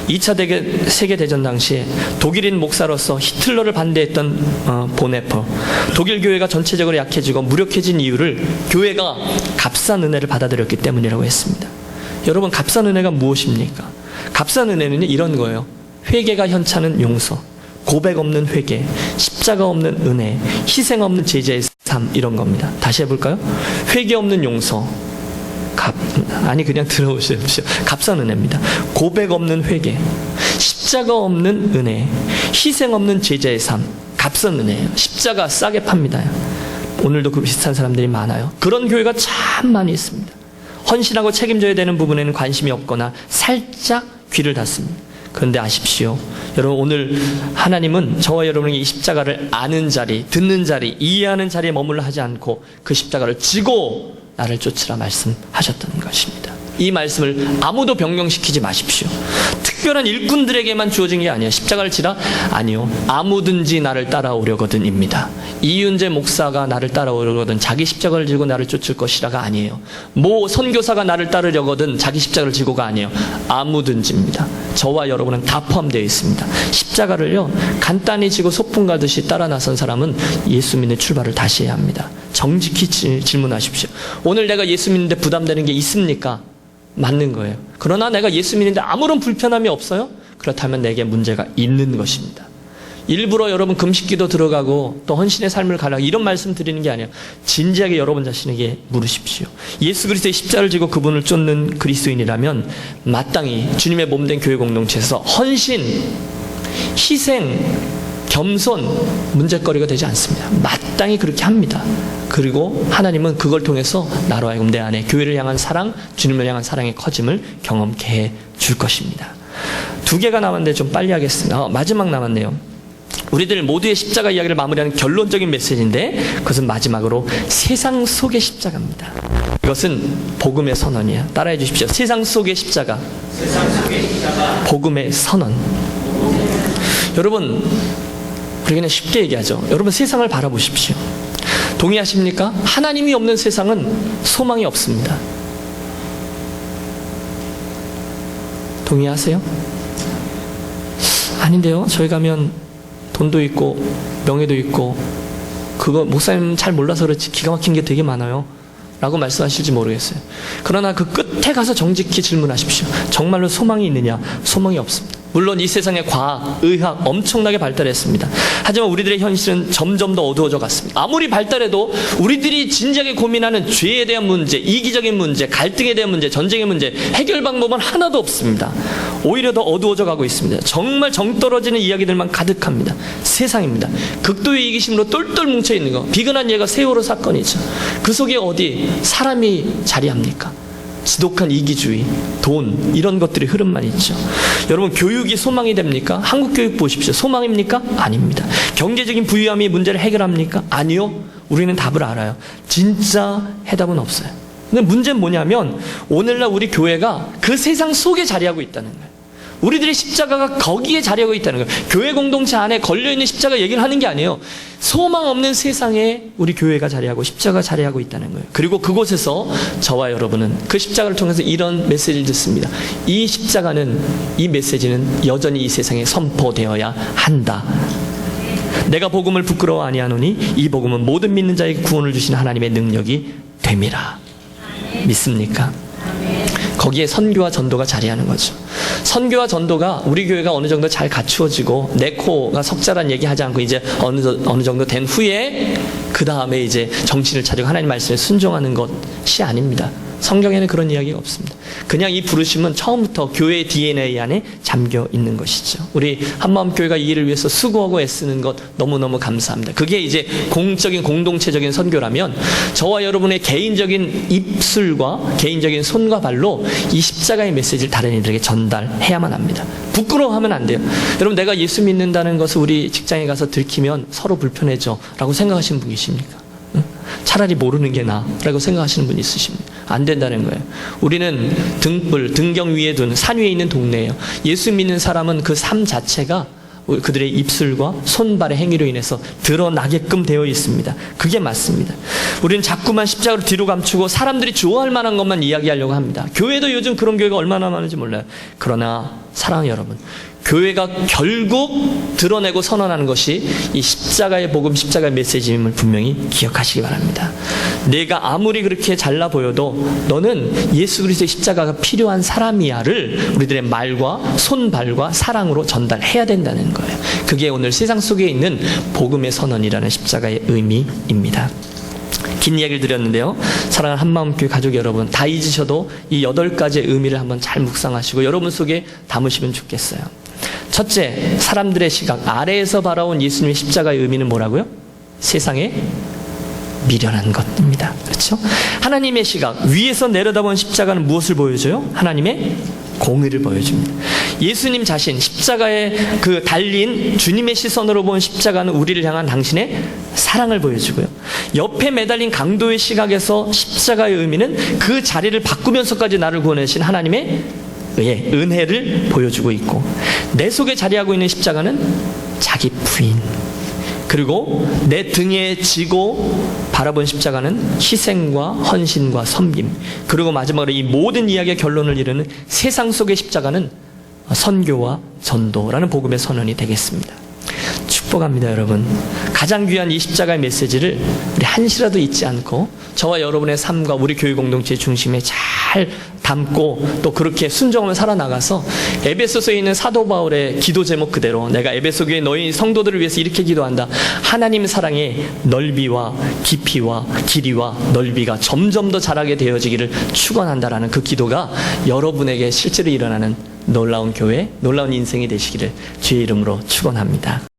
2차 세계대전 당시에 독일인 목사로서 히틀러를 반대했던 보네퍼, 독일 교회가 전체적으로 약해지고 무력해진 이유를 교회가 값싼 은혜를 받아들였기 때문이라고 했습니다. 여러분, 값싼 은혜가 무엇입니까? 값싼 은혜는 이런 거예요. 회개가 현찮은 용서, 고백 없는 회개, 십자가 없는 은혜, 희생 없는 제자의 삶, 이런 겁니다. 다시 해볼까요? 회개 없는 용서, 그냥 들어보십시오. 값싼 은혜입니다. 고백 없는 회개, 십자가 없는 은혜, 희생 없는 제자의 삶, 값싼 은혜예요. 십자가 싸게 팝니다. 오늘도 그 비슷한 사람들이 많아요. 그런 교회가 참 많이 있습니다. 헌신하고 책임져야 되는 부분에는 관심이 없거나 살짝 귀를 닫습니다. 그런데 아십시오. 여러분, 오늘 하나님은 저와 여러분이 이 십자가를 아는 자리, 듣는 자리, 이해하는 자리에 머물러 하지 않고 그 십자가를 지고 나를 쫓으라 말씀하셨던 것입니다. 이 말씀을 아무도 변경시키지 마십시오. 특별한 일꾼들에게만 주어진 게 아니에요. 십자가를 지라? 아니요. 아무든지 나를 따라오려거든입니다. 이윤재 목사가 나를 따라오려거든 자기 십자가를 지고 나를 쫓을 것이라가 아니에요. 모 선교사가 나를 따르려거든 자기 십자가를 지고가 아니에요. 아무든지입니다. 저와 여러분은 다 포함되어 있습니다. 십자가를요, 간단히 지고 소풍 가듯이 따라 나선 사람은 예수 믿는 출발을 다시 해야 합니다. 정직히 질문하십시오. 오늘 내가 예수 믿는데 부담되는 게 있습니까? 맞는 거예요. 그러나 내가 예수 믿는데 아무런 불편함이 없어요? 그렇다면 내게 문제가 있는 것입니다. 일부러 여러분 금식기도 들어가고 또 헌신의 삶을 가라 이런 말씀 드리는 게 아니에요. 진지하게 여러분 자신에게 물으십시오. 예수 그리스도의 십자가를 지고 그분을 쫓는 그리스도인이라면 마땅히 주님의 몸된 교회 공동체에서 헌신, 희생, 겸손 문제거리가 되지 않습니다. 마땅히 그렇게 합니다. 그리고 하나님은 그걸 통해서 나로 하여금 내 안에 교회를 향한 사랑, 주님을 향한 사랑의 커짐을 경험케 해 줄 것입니다. 2개가 남았는데 좀 빨리 하겠습니다. 마지막 남았네요. 우리들 모두의 십자가 이야기를 마무리하는 결론적인 메시지인데 그것은 마지막으로 세상 속의 십자가입니다. 이것은 복음의 선언이에요. 따라해 주십시오. 세상 속의 십자가. 복음의 선언. 여러분, 우리가 쉽게 얘기하죠. 여러분, 세상을 바라보십시오. 동의하십니까? 하나님이 없는 세상은 소망이 없습니다. 동의하세요? 아닌데요. 저희 가면 돈도 있고 명예도 있고 그거 목사님 잘 몰라서 그렇지 기가 막힌 게 되게 많아요 라고 말씀하실지 모르겠어요. 그러나 그 끝에 가서 정직히 질문하십시오. 정말로 소망이 있느냐? 소망이 없습니다. 물론 이 세상의 과학, 의학 엄청나게 발달했습니다. 하지만 우리들의 현실은 점점 더 어두워져 갔습니다. 아무리 발달해도 우리들이 진지하게 고민하는 죄에 대한 문제, 이기적인 문제, 갈등에 대한 문제, 전쟁의 문제 해결 방법은 하나도 없습니다. 오히려 더 어두워져 가고 있습니다. 정말 정떨어지는 이야기들만 가득합니다. 세상입니다. 극도의 이기심으로 똘똘 뭉쳐있는 거, 비근한 예가 세월호 사건이죠. 그 속에 어디 사람이 자리합니까? 지독한 이기주의, 돈 이런 것들의 흐름만 있죠. 여러분, 교육이 소망이 됩니까? 한국 교육 보십시오. 소망입니까? 아닙니다. 경제적인 부유함이 문제를 해결합니까? 아니요. 우리는 답을 알아요. 진짜 해답은 없어요. 근데 문제는 뭐냐면 오늘날 우리 교회가 그 세상 속에 자리하고 있다는 거예요. 우리들의 십자가가 거기에 자리하고 있다는 거예요. 교회 공동체 안에 걸려있는 십자가 얘기를 하는 게 아니에요. 소망 없는 세상에 우리 교회가 자리하고 십자가가 자리하고 있다는 거예요. 그리고 그곳에서 저와 여러분은 그 십자가를 통해서 이런 메시지를 듣습니다. 이 십자가는, 이 메시지는 여전히 이 세상에 선포되어야 한다. 내가 복음을 부끄러워 아니하노니 이 복음은 모든 믿는 자에게 구원을 주시는 하나님의 능력이 됨이라. 믿습니까? 거기에 선교와 전도가 자리하는 거죠. 선교와 전도가 우리 교회가 어느 정도 잘 갖추어지고 내 코가 석자란 얘기 하지 않고 이제 어느 정도 된 후에 그 다음에 이제 정신을 차리고 하나님 말씀에 순종하는 것이 아닙니다. 성경에는 그런 이야기가 없습니다. 그냥 이 부르심은 처음부터 교회의 DNA 안에 잠겨 있는 것이죠. 우리 한마음교회가 이 일을 위해서 수고하고 애쓰는 것 너무너무 감사합니다. 그게 이제 공적인 공동체적인 선교라면 저와 여러분의 개인적인 입술과 개인적인 손과 발로 이 십자가의 메시지를 다른 이들에게 전달해야만 합니다. 부끄러워하면 안 돼요. 여러분, 내가 예수 믿는다는 것을 우리 직장에 가서 들키면 서로 불편해져 라고 생각하시는 분 계십니까? 차라리 모르는 게 나라고 생각하시는 분이 있으십니다. 안 된다는 거예요. 우리는 등경 위에 둔 산 위에 있는 동네예요. 예수 믿는 사람은 그 삶 자체가 그들의 입술과 손발의 행위로 인해서 드러나게끔 되어 있습니다. 그게 맞습니다. 우리는 자꾸만 십자가를 뒤로 감추고 사람들이 좋아할 만한 것만 이야기하려고 합니다. 교회도 요즘 그런 교회가 얼마나 많은지 몰라요. 그러나 사랑하는 여러분, 교회가 결국 드러내고 선언하는 것이 이 십자가의 복음, 십자가의 메시지임을 분명히 기억하시기 바랍니다. 내가 아무리 그렇게 잘나 보여도 너는 예수 그리스도의 십자가가 필요한 사람이야를 우리들의 말과 손발과 사랑으로 전달해야 된다는 거예요. 그게 오늘 세상 속에 있는 복음의 선언이라는 십자가의 의미입니다. 긴 이야기를 드렸는데요. 사랑하는 한마음교회 가족 여러분, 다 잊으셔도 이 8가지의 의미를 한번 잘 묵상하시고 여러분 속에 담으시면 좋겠어요. 첫째, 사람들의 시각, 아래에서 바라온 예수님의 십자가의 의미는 뭐라고요? 세상에 미련한 것입니다. 그렇죠? 하나님의 시각, 위에서 내려다본 십자가는 무엇을 보여줘요? 하나님의 공의를 보여줍니다. 예수님 자신, 십자가에 그 달린 주님의 시선으로 본 십자가는 우리를 향한 당신의 사랑을 보여주고요. 옆에 매달린 강도의 시각에서 십자가의 의미는 그 자리를 바꾸면서까지 나를 구원하신 하나님의 은혜를 보여주고 있고, 내 속에 자리하고 있는 십자가는 자기 부인, 그리고 내 등에 지고 바라본 십자가는 희생과 헌신과 섬김, 그리고 마지막으로 이 모든 이야기의 결론을 이루는 세상 속의 십자가는 선교와 전도라는 복음의 선언이 되겠습니다. 축복합니다, 여러분. 가장 귀한 이 십자가의 메시지를 우리 한시라도 잊지 않고 저와 여러분의 삶과 우리 교회 공동체의 중심에 잘 담고 또 그렇게 순종하며 살아나가서 에베소서에 있는 사도 바울의 기도 제목 그대로, 내가 에베소 교회 너희 성도들을 위해서 이렇게 기도한다. 하나님 사랑의 넓이와 깊이와 길이와 넓이가 점점 더 자라게 되어지기를 축원한다라는 그 기도가 여러분에게 실제로 일어나는 놀라운 교회, 놀라운 인생이 되시기를 주의 이름으로 축원합니다.